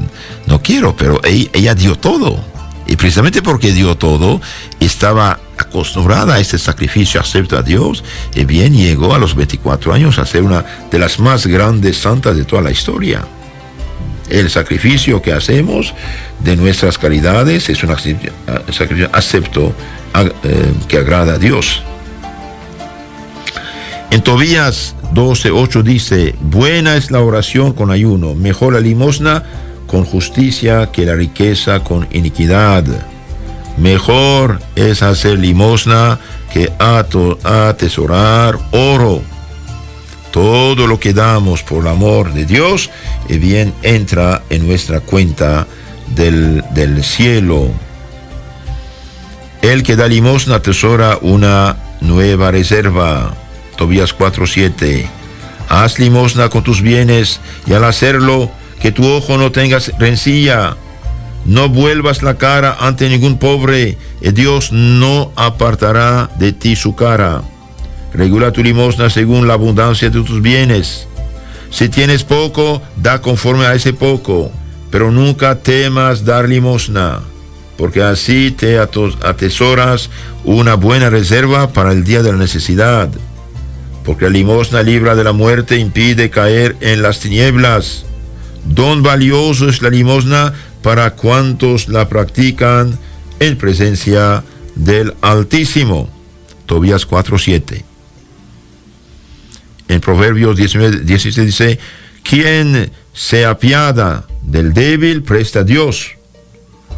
no quiero, pero ella dio todo. Y precisamente porque dio todo, estaba acostumbrada a este sacrificio acepto a Dios, y bien llegó a los 24 años a ser una de las más grandes santas de toda la historia. El sacrificio que hacemos de nuestras caridades es un sacrificio acepto que agrada a Dios. En Tobías 12:8 dice: buena es la oración con ayuno, mejor la limosna con justicia que la riqueza con iniquidad. Mejor es hacer limosna que atesorar oro. Todo lo que damos por el amor de Dios, bien entra en nuestra cuenta del cielo. El que da limosna atesora una nueva reserva. Tobías 4:7. Haz limosna con tus bienes, y al hacerlo, que tu ojo no tenga rencilla. No vuelvas la cara ante ningún pobre, y Dios no apartará de ti su cara. Regula tu limosna según la abundancia de tus bienes. Si tienes poco, da conforme a ese poco, pero nunca temas dar limosna, porque así te atesoras una buena reserva para el día de la necesidad. Porque la limosna libra de la muerte, impide caer en las tinieblas. Don valioso es la limosna para cuantos la practican en presencia del Altísimo. Tobías 4:7. En Proverbios 19:16 dice: quien se apiada del débil presta a Dios,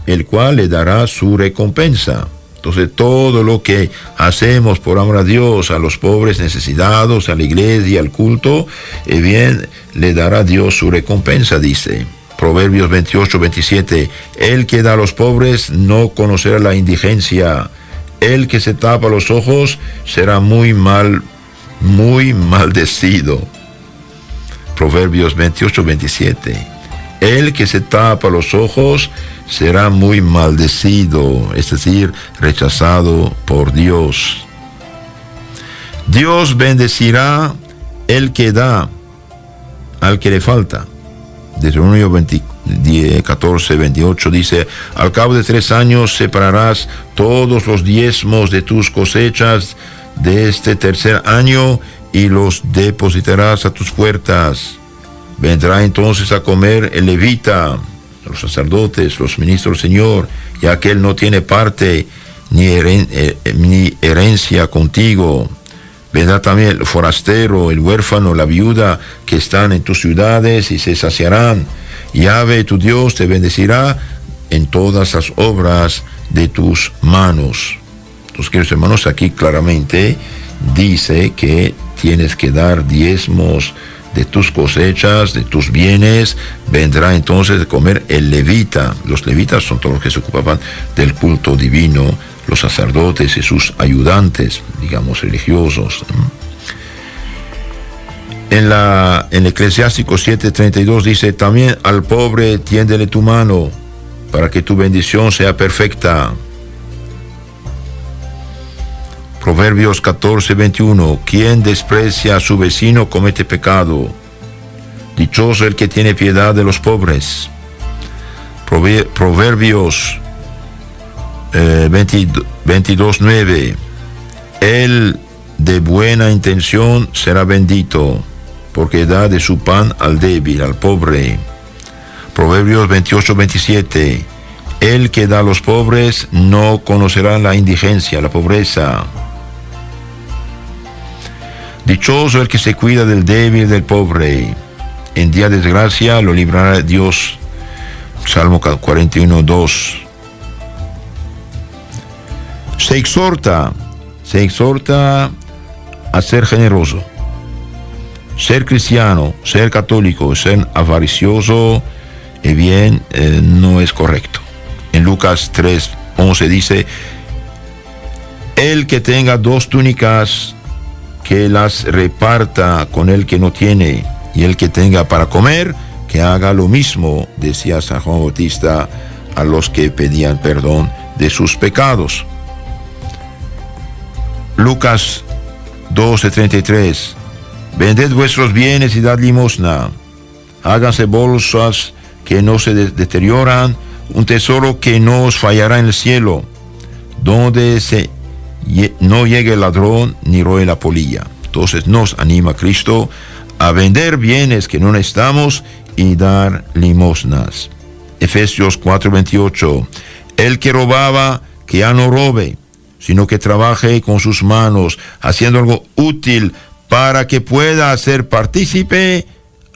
el cual le dará su recompensa. Entonces todo lo que hacemos por amor a Dios, a los pobres necesitados, a la iglesia, al culto, bien, le dará Dios su recompensa, dice. Proverbios 28, 27. El que da a los pobres no conocerá la indigencia. El que se tapa los ojos será muy maldecido. Proverbios 28, 27. El que se tapa los ojos será muy maldecido, es decir, rechazado por Dios. Dios bendecirá el que da al que le falta. Deuteronomio 14, 28 dice: al cabo de 3 años separarás todos los diezmos de tus cosechas de este tercer año y los depositarás a tus puertas. Vendrá entonces a comer el levita, los sacerdotes, los ministros del Señor, ya que él no tiene parte ni herencia contigo. Vendrá también el forastero, el huérfano, la viuda que están en tus ciudades y se saciarán. Yahvé tu Dios te bendecirá en todas las obras de tus manos. Entonces, queridos hermanos, aquí claramente dice que tienes que dar diezmos de tus cosechas, de tus bienes. Vendrá entonces de comer el levita. Los levitas son todos los que se ocupaban del culto divino, los sacerdotes y sus ayudantes, digamos, religiosos. En Eclesiástico 7:32 dice: también al pobre tiéndele tu mano, para que tu bendición sea perfecta. Proverbios 14:21. Quien desprecia a su vecino comete pecado. Dichoso el que tiene piedad de los pobres. Proverbios 22:9. El de buena intención será bendito, porque da de su pan al débil, al pobre. Proverbios 28:27. El que da a los pobres no conocerá la indigencia, la pobreza. Dichoso el que se cuida del débil y del pobre. En día de desgracia lo librará Dios. Salmo 41:2. Se exhorta a ser generoso. Ser cristiano, ser católico, ser avaricioso, no es correcto. En Lucas 3:11 dice: el que tenga 2 túnicas, que las reparta con el que no tiene, y el que tenga para comer, que haga lo mismo, decía San Juan Bautista a los que pedían perdón de sus pecados. Lucas 12:33. Vended vuestros bienes y dad limosna. Háganse bolsas que no se deterioran, un tesoro que no os fallará en el cielo, donde no llegue el ladrón ni roe la polilla. Entonces nos anima Cristo a vender bienes que no necesitamos y dar limosnas. Efesios 4:28. El que robaba, que ya no robe, sino que trabaje con sus manos, haciendo algo útil para que pueda hacer partícipe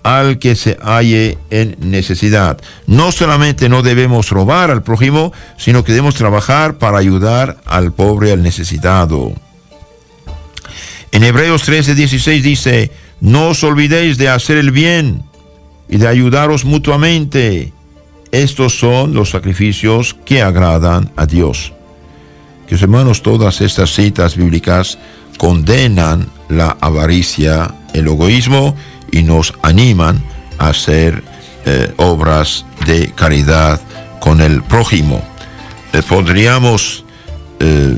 al que se halle en necesidad. No solamente no debemos robar al prójimo, sino que debemos trabajar para ayudar al pobre, al necesitado. En Hebreos 13:16 dice: no os olvidéis de hacer el bien y de ayudaros mutuamente. Estos son los sacrificios que agradan a Dios. Que hermanos, todas estas citas bíblicas condenan la avaricia, el egoísmo, y nos animan a hacer obras de caridad con el prójimo. Podríamos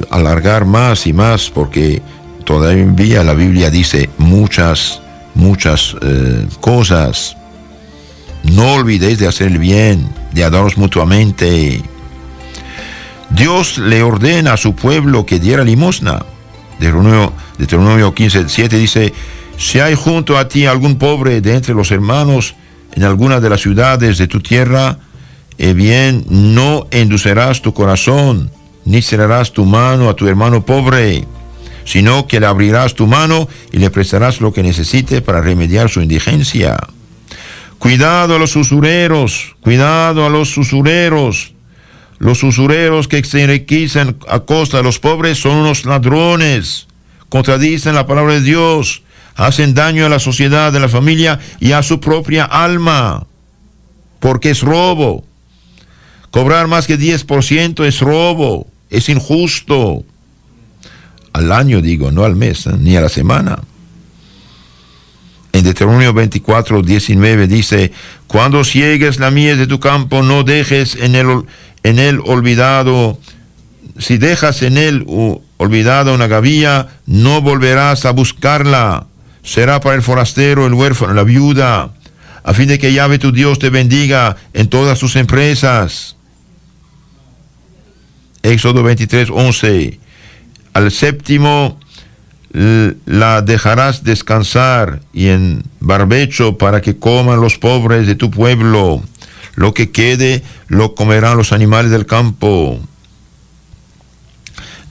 alargar más y más, porque todavía la Biblia dice muchas cosas. No olvidéis de hacer el bien, de ayudaros mutuamente. Dios le ordena a su pueblo que diera limosna. Deuteronomio 15:7 dice: si hay junto a ti algún pobre de entre los hermanos en alguna de las ciudades de tu tierra, no endurcerás tu corazón, ni cerrarás tu mano a tu hermano pobre, sino que le abrirás tu mano y le prestarás lo que necesite para remediar su indigencia. Cuidado a los usureros, Los usureros que se enriquecen a costa de los pobres son unos ladrones, contradicen la palabra de Dios, hacen daño a la sociedad, a la familia y a su propia alma, porque es robo. Cobrar más que 10% es robo, es injusto. Al año digo, no al mes, ni a la semana. En Deuteronomio 24:19 dice: cuando ciegues la mies de tu campo, no dejes en él olvidado. Si dejas en él olvidada una gavilla, no volverás a buscarla. Será para el forastero, el huérfano, la viuda, a fin de que Yahvé tu Dios te bendiga en todas tus empresas. Éxodo 23:11. Al séptimo la dejarás descansar y en barbecho para que coman los pobres de tu pueblo. Lo que quede lo comerán los animales del campo.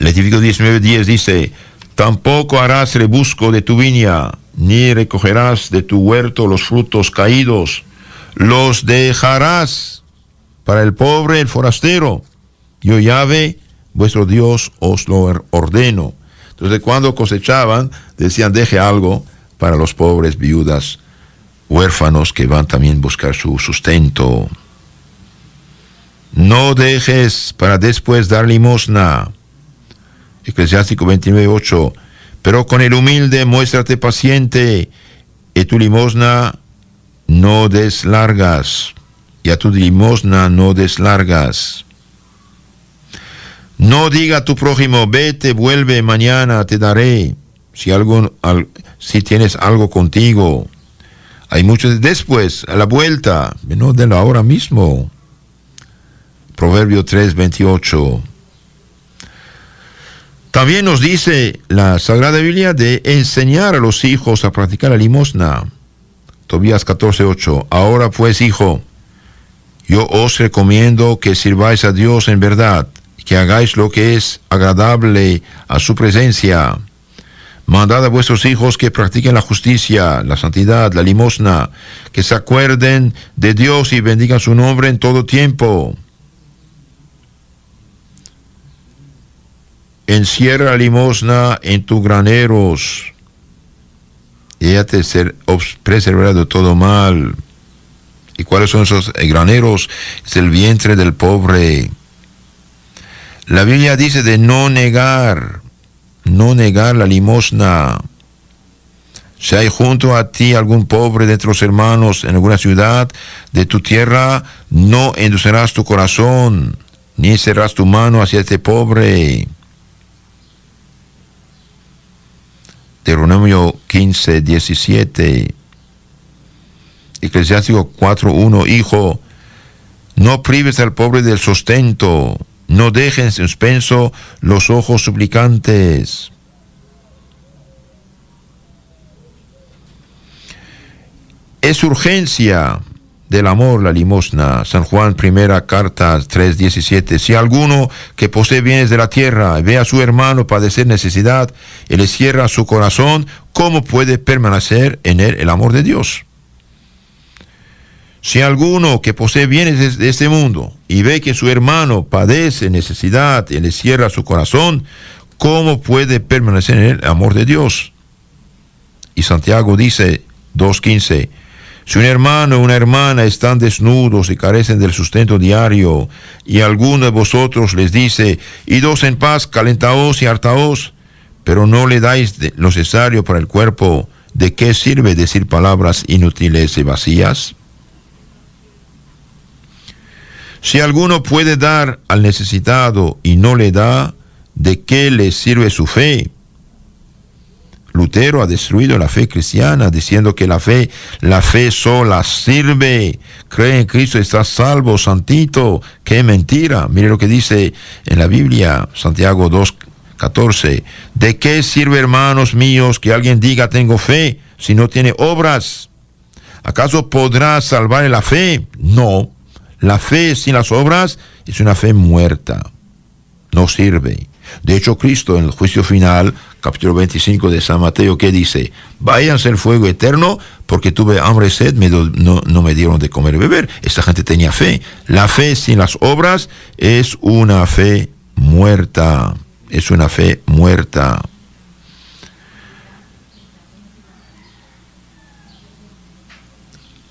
Levítico 19:10 dice: tampoco harás rebusco de tu viña, ni recogerás de tu huerto los frutos caídos. Los dejarás para el pobre, el forastero. Yo, Yahvé, vuestro Dios, os lo ordeno. Entonces, cuando cosechaban, decían: deje algo para los pobres, viudas, huérfanos que van también a buscar su sustento. No dejes para después dar limosna. Eclesiástico 29:8. Pero con el humilde muéstrate paciente, y tu limosna no deslargas. Y a tu limosna no deslargas. No diga a tu prójimo: vete, vuelve, mañana te daré, si tienes algo contigo. Hay muchos después, a la vuelta, no de ahora mismo. Proverbio 3:28. También nos dice la Sagrada Biblia de enseñar a los hijos a practicar la limosna. Tobías 14:8. Ahora pues, hijo, yo os recomiendo que sirváis a Dios en verdad, que hagáis lo que es agradable a su presencia. Mandad a vuestros hijos que practiquen la justicia, la santidad, la limosna, que se acuerden de Dios y bendigan su nombre en todo tiempo. Encierra la limosna en tus graneros, y ella te preservará de todo mal. ¿Y cuáles son esos graneros? Es el vientre del pobre. La Biblia dice de no negar la limosna. Si hay junto a ti algún pobre de tus hermanos en alguna ciudad de tu tierra, no endurcerás tu corazón, ni cerrarás tu mano hacia este pobre. Deuteronomio 15:17. Eclesiástico 4:1. Hijo, no prives al pobre del sustento, no dejen en suspenso los ojos suplicantes. Es urgencia del amor la limosna. San Juan, primera carta 3:17. Si alguno que posee bienes de la tierra ve a su hermano padecer necesidad y le cierra su corazón, ¿cómo puede permanecer en él el amor de Dios? Si alguno que posee bienes de este mundo y ve que su hermano padece necesidad y le cierra su corazón, ¿cómo puede permanecer en él el amor de Dios? Y Santiago dice 2:15. Si un hermano o una hermana están desnudos y carecen del sustento diario, y alguno de vosotros les dice: idos en paz, calentaos y hartaos, pero no le dais lo necesario para el cuerpo, ¿de qué sirve decir palabras inútiles y vacías? Si alguno puede dar al necesitado y no le da, ¿de qué le sirve su fe? Lutero ha destruido la fe cristiana diciendo que la fe sola sirve. Cree en Cristo, está salvo, santito. ¡Qué mentira! Mire lo que dice en la Biblia, Santiago 2:14. ¿De qué sirve, hermanos míos, que alguien diga tengo fe si no tiene obras? ¿Acaso podrá salvar la fe? No. La fe sin las obras es una fe muerta. No sirve. De hecho, Cristo en el juicio final, capítulo 25 de San Mateo, ¿qué dice? Váyanse al fuego eterno, porque tuve hambre y sed, no me dieron de comer y beber. Esta gente tenía fe. La fe sin las obras es una fe muerta. Es una fe muerta.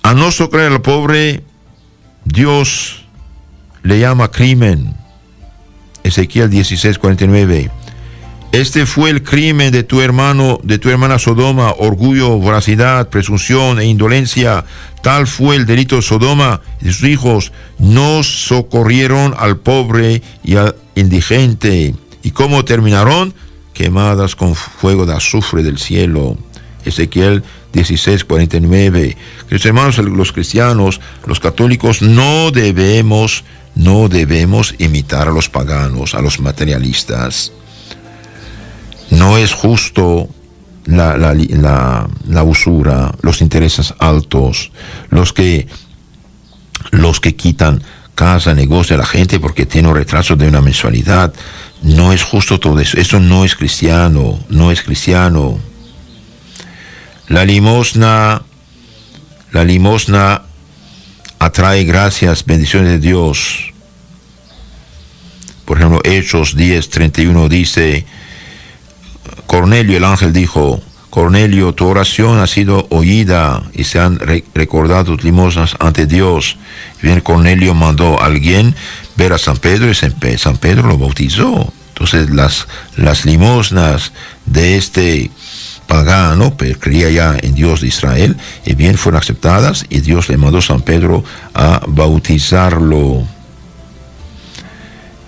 A no socorrer al pobre, Dios le llama crimen. Ezequiel 16:49. Este fue el crimen de tu hermana Sodoma: orgullo, voracidad, presunción e indolencia. Tal fue el delito de Sodoma y de sus hijos. No socorrieron al pobre y al indigente. ¿Y cómo terminaron? Quemadas con fuego de azufre del cielo. Ezequiel 16:49. Queridos hermanos, los cristianos, los católicos, no debemos imitar a los paganos, a los materialistas. No es justo la usura, los intereses altos, los que quitan casa, negocio a la gente porque tiene un retraso de una mensualidad. No es justo todo eso. Eso no es cristiano, no es cristiano. La limosna atrae gracias, bendiciones de Dios. Por ejemplo, Hechos 10:31 dice: Cornelio, el ángel dijo: Cornelio, tu oración ha sido oída y se han recordado tus limosnas ante Dios. Y bien, Cornelio mandó a alguien ver a San Pedro y San Pedro lo bautizó. Entonces las limosnas de este pagano, pero creía ya en Dios de Israel, y bien fueron aceptadas, y Dios le mandó a San Pedro a bautizarlo.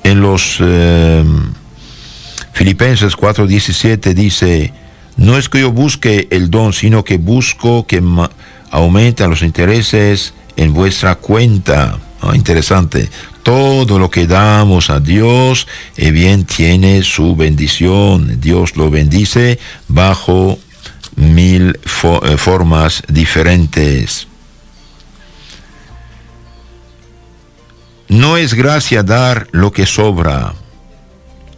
En los Filipenses 4:17 dice: no es que yo busque el don, sino que busco que aumenten los intereses en vuestra cuenta. Interesante. Todo lo que damos a Dios, bien tiene su bendición. Dios lo bendice bajo 1000 formas diferentes. No es gracia dar lo que sobra.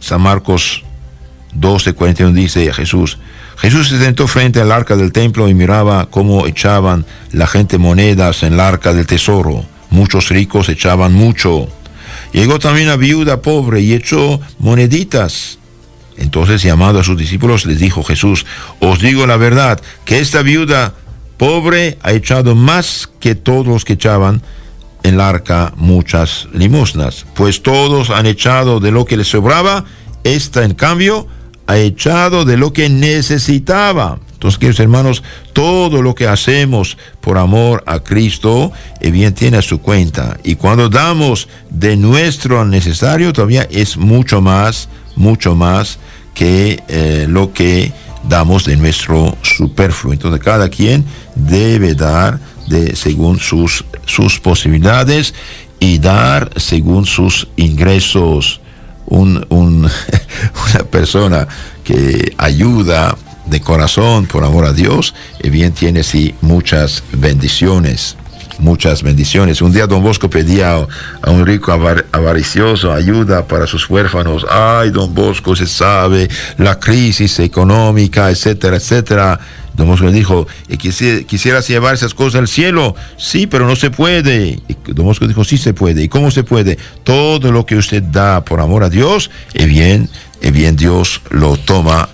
San Marcos 12:41 dice Jesús se sentó frente al arca del templo y miraba cómo echaban la gente monedas en el arca del tesoro. Muchos ricos echaban mucho. Llegó también una viuda pobre y echó moneditas. Entonces, llamando a sus discípulos, les dijo Jesús: os digo la verdad, que esta viuda pobre ha echado más que todos los que echaban en el arca muchas limosnas, pues todos han echado de lo que les sobraba, esta en cambio ha echado de lo que necesitaba. Entonces, queridos hermanos, todo lo que hacemos por amor a Cristo, bien tiene su cuenta. Y cuando damos de nuestro necesario, todavía es mucho más que lo que damos de nuestro superfluo. Entonces, cada quien debe dar según sus posibilidades y dar según sus ingresos. Una persona que ayuda de corazón por amor a Dios, bien tiene sí muchas bendiciones. Un día Don Bosco pedía a un rico avaricioso ayuda para sus huérfanos. Ay, Don Bosco, se sabe la crisis económica, etcétera, etcétera. Don Bosco le dijo: ¿quisieras llevar esas cosas al cielo? Sí, pero no se puede. Y Don Bosco dijo: sí se puede. ¿Y cómo se puede? Todo lo que usted da por amor a Dios, bien Dios lo toma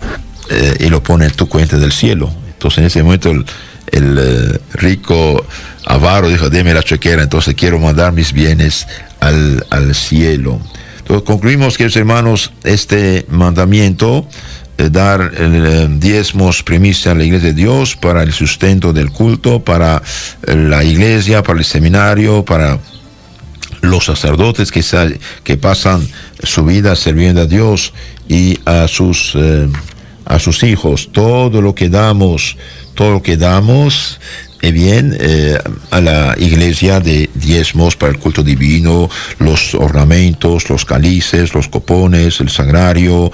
y lo pone en tu cuenta del cielo. Entonces, en ese momento el rico avaro dijo: deme la chequera, entonces quiero mandar mis bienes al cielo. Entonces, concluimos, queridos hermanos, este mandamiento: dar diezmos, primicia a la iglesia de Dios para el sustento del culto, para la iglesia, para el seminario, para los sacerdotes que pasan su vida sirviendo a Dios y a sus hijos. Todo lo que damos, a la iglesia de diezmos para el culto divino, los ornamentos, los cálices, los copones, el sagrario,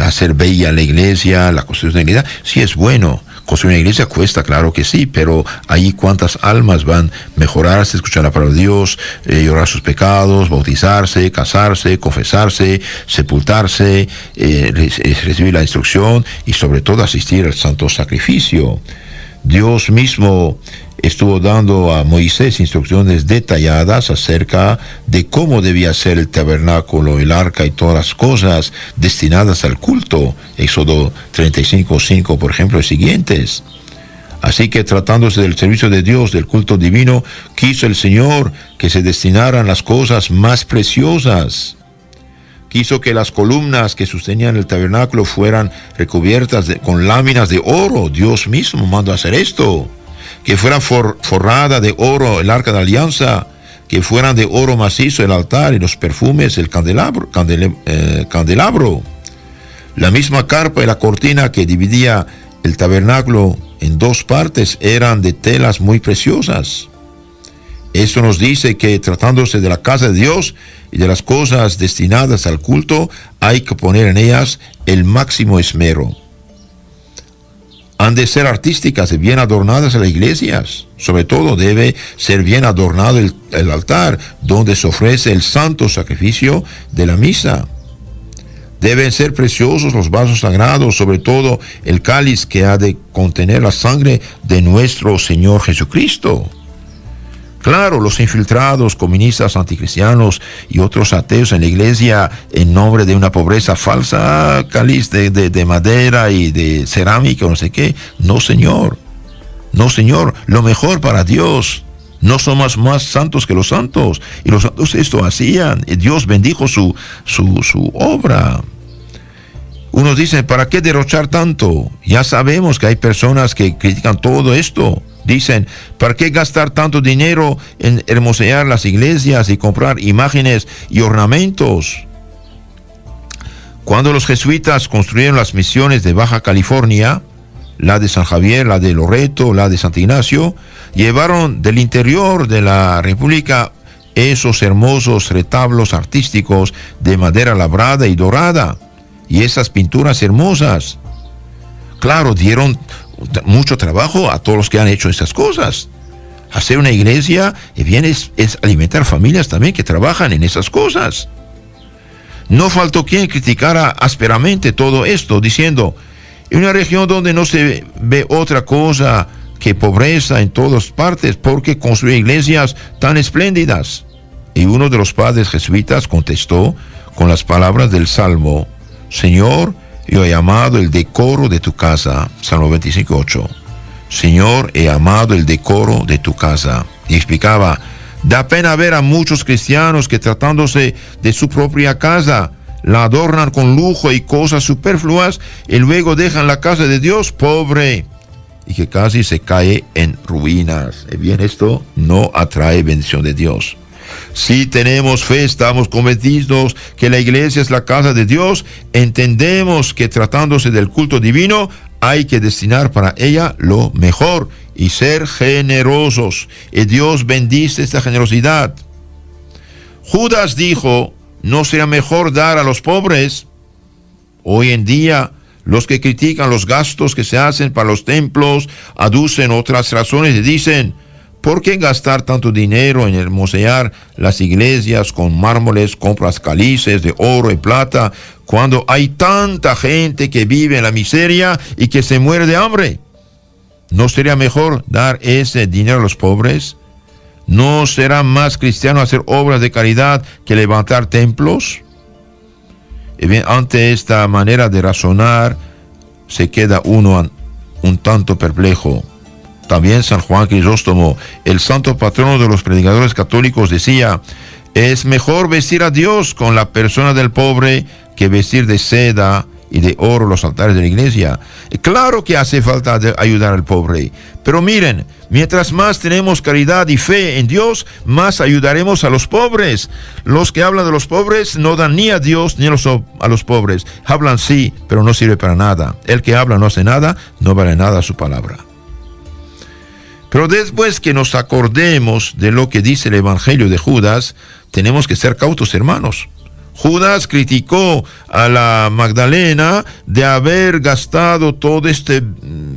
hacer bella la iglesia, la construcción de la iglesia, sí es bueno. Construir una iglesia cuesta, claro que sí, pero ahí cuántas almas van a mejorarse, escuchar la palabra de Dios, llorar sus pecados, bautizarse, casarse, confesarse, sepultarse, recibir la instrucción y sobre todo asistir al santo sacrificio. Dios mismo estuvo dando a Moisés instrucciones detalladas acerca de cómo debía ser el tabernáculo, el arca y todas las cosas destinadas al culto. Éxodo 35:5, por ejemplo, y siguientes. Así que tratándose del servicio de Dios, del culto divino, quiso el Señor que se destinaran las cosas más preciosas. Quiso que las columnas que sostenían el tabernáculo fueran recubiertas con láminas de oro. Dios mismo mandó a hacer esto. Que fuera forrada de oro el arca de alianza, que fueran de oro macizo el altar y los perfumes, el candelabro. La misma carpa y la cortina que dividía el tabernáculo en dos partes eran de telas muy preciosas. Esto nos dice que tratándose de la casa de Dios y de las cosas destinadas al culto, hay que poner en ellas el máximo esmero. Han de ser artísticas y bien adornadas las iglesias. Sobre todo debe ser bien adornado el altar donde se ofrece el santo sacrificio de la misa. Deben ser preciosos los vasos sagrados, sobre todo el cáliz que ha de contener la sangre de nuestro Señor Jesucristo. Claro, los infiltrados, comunistas, anticristianos y otros ateos en la iglesia, en nombre de una pobreza falsa, cáliz de madera y de cerámica, no sé qué. No, Señor. No, Señor. Lo mejor para Dios. No somos más santos que los santos. Y los santos esto hacían. Y Dios bendijo su obra. Unos dicen, ¿para qué derrochar tanto? Ya sabemos que hay personas que critican todo esto. Dicen, ¿para qué gastar tanto dinero en hermosear las iglesias y comprar imágenes y ornamentos? Cuando los jesuitas construyeron las misiones de Baja California, la de San Javier, la de Loreto, la de San Ignacio, llevaron del interior de la República esos hermosos retablos artísticos de madera labrada y dorada, y esas pinturas hermosas. Claro, dieron mucho trabajo a todos los que han hecho esas cosas. Hacer una iglesia bien es alimentar familias también que trabajan en esas cosas. No faltó quien criticara ásperamente todo esto, diciendo, en una región donde no se ve otra cosa que pobreza en todas partes, porque construye iglesias tan espléndidas. Y uno de los padres jesuitas contestó con las palabras del Salmo, Señor, yo he amado el decoro de tu casa. Salmo 25:8. Señor, he amado el decoro de tu casa. Y explicaba, da pena ver a muchos cristianos que tratándose de su propia casa, la adornan con lujo y cosas superfluas y luego dejan la casa de Dios pobre y que casi se cae en ruinas. Y bien, esto no atrae bendición de Dios. Si tenemos fe, estamos convencidos que la iglesia es la casa de Dios, entendemos que tratándose del culto divino, hay que destinar para ella lo mejor y ser generosos. Y Dios bendice esta generosidad. Judas dijo, ¿no será mejor dar a los pobres? Hoy en día, los que critican los gastos que se hacen para los templos, aducen otras razones y dicen, ¿por qué gastar tanto dinero en hermosear las iglesias con mármoles, compras cálices de oro y plata, cuando hay tanta gente que vive en la miseria y que se muere de hambre? ¿No sería mejor dar ese dinero a los pobres? ¿No será más cristiano hacer obras de caridad que levantar templos? Y bien, ante esta manera de razonar, se queda uno un tanto perplejo. También San Juan Crisóstomo, el santo patrono de los predicadores católicos, decía, es mejor vestir a Dios con la persona del pobre que vestir de seda y de oro los altares de la iglesia. Claro que hace falta ayudar al pobre, pero miren, mientras más tenemos caridad y fe en Dios, más ayudaremos a los pobres. Los que hablan de los pobres no dan ni a Dios ni a los pobres. Hablan sí, pero no sirve para nada. El que habla no hace nada, no vale nada su palabra. Pero después que nos acordemos de lo que dice el Evangelio de Judas, tenemos que ser cautos, hermanos. Judas criticó a la Magdalena de haber gastado todo este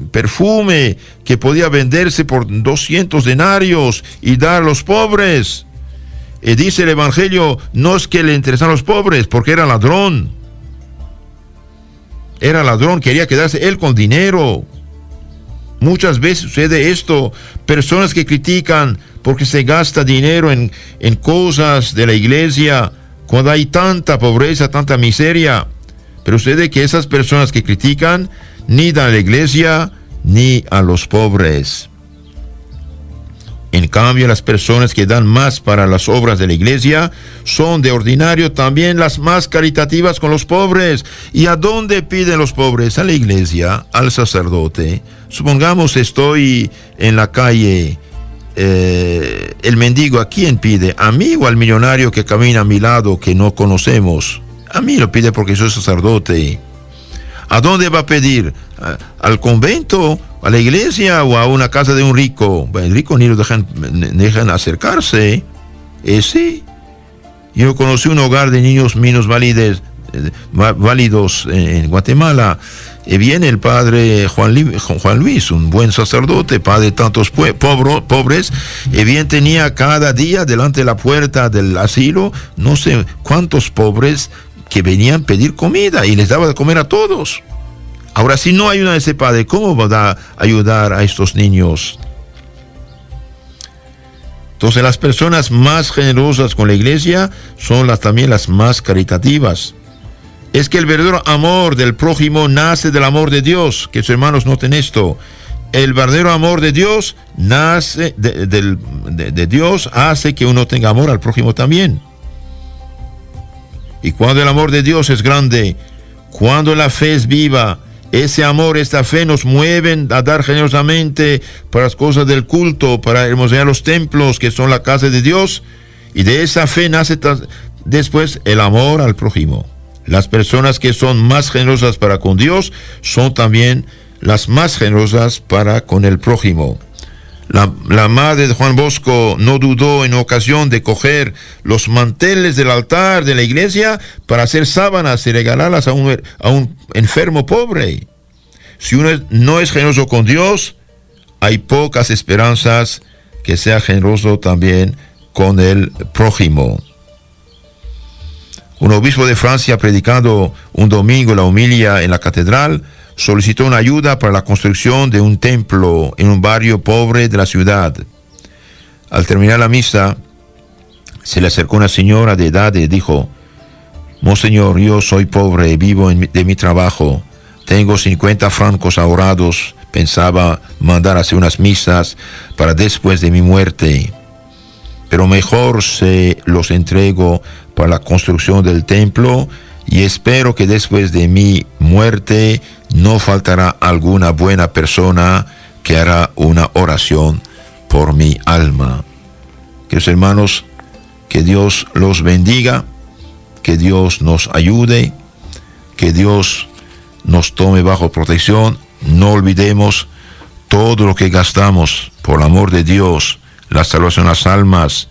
perfume que podía venderse por 200 denarios y dar a los pobres. Y dice el Evangelio, no es que le interesaban los pobres, porque era ladrón. Era ladrón, quería quedarse él con dinero. Muchas veces sucede esto, personas que critican porque se gasta dinero en cosas de la iglesia, cuando hay tanta pobreza, tanta miseria. Pero sucede que esas personas que critican ni dan a la iglesia ni a los pobres. En cambio, las personas que dan más para las obras de la iglesia son de ordinario también las más caritativas con los pobres. ¿Y a dónde piden los pobres? A la iglesia, al sacerdote. Supongamos estoy en la calle, el mendigo, ¿a quién pide? ¿A mí o al millonario que camina a mi lado que no conocemos? A mí lo pide porque soy sacerdote. ¿A dónde va a pedir? ¿Al convento, a la iglesia o a una casa de un rico? Bueno, el rico ni lo dejan acercarse. Sí. Yo conocí un hogar de niños menos válidos en Guatemala. Y viene el padre Juan Luis, un buen sacerdote, padre de tantos pobres. Y bien tenía cada día delante de la puerta del asilo, no sé cuántos pobres que venían a pedir comida y les daba de comer a todos. Ahora, si no ayuda a ese padre, ¿cómo va a ayudar a estos niños? Entonces, las personas más generosas con la iglesia son también las más caritativas. Es que el verdadero amor del prójimo nace del amor de Dios, que sus hermanos noten esto. El verdadero amor de Dios nace de Dios, hace que uno tenga amor al prójimo también. Y cuando el amor de Dios es grande, cuando la fe es viva, ese amor, esta fe nos mueven a dar generosamente para las cosas del culto, para hermosear los templos que son la casa de Dios, y de esa fe nace después el amor al prójimo. Las personas que son más generosas para con Dios son también las más generosas para con el prójimo. La madre de Juan Bosco no dudó en ocasión de coger los manteles del altar de la iglesia para hacer sábanas y regalarlas a un enfermo pobre. Si uno no es generoso con Dios, hay pocas esperanzas que sea generoso también con el prójimo. Un obispo de Francia, predicando un domingo la homilia en la catedral, solicitó una ayuda para la construcción de un templo en un barrio pobre de la ciudad. Al terminar la misa, se le acercó una señora de edad y dijo: Monseñor, yo soy pobre, vivo de mi trabajo, tengo 50 francos ahorrados, pensaba mandar a hacer unas misas para después de mi muerte, pero mejor se los entrego para la construcción del templo y espero que después de mi muerte no faltará alguna buena persona que hará una oración por mi alma. Queridos hermanos, que Dios los bendiga, que Dios nos ayude, que Dios nos tome bajo protección. No olvidemos todo lo que gastamos por el amor de Dios, la salvación de las almas,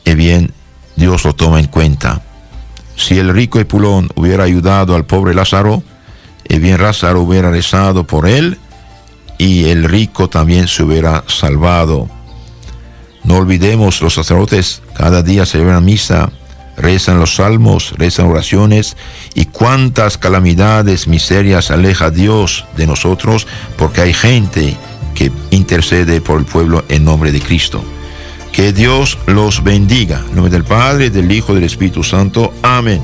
y bien, Dios lo toma en cuenta. Si el rico Epulón hubiera ayudado al pobre Lázaro, y bien Lázaro hubiera rezado por él, y el rico también se hubiera salvado. No olvidemos, los sacerdotes cada día celebran misa, rezan los salmos, rezan oraciones, y cuántas calamidades, miserias aleja Dios de nosotros, porque hay gente que intercede por el pueblo en nombre de Cristo. Que Dios los bendiga. En nombre del Padre, del Hijo y del Espíritu Santo. Amén.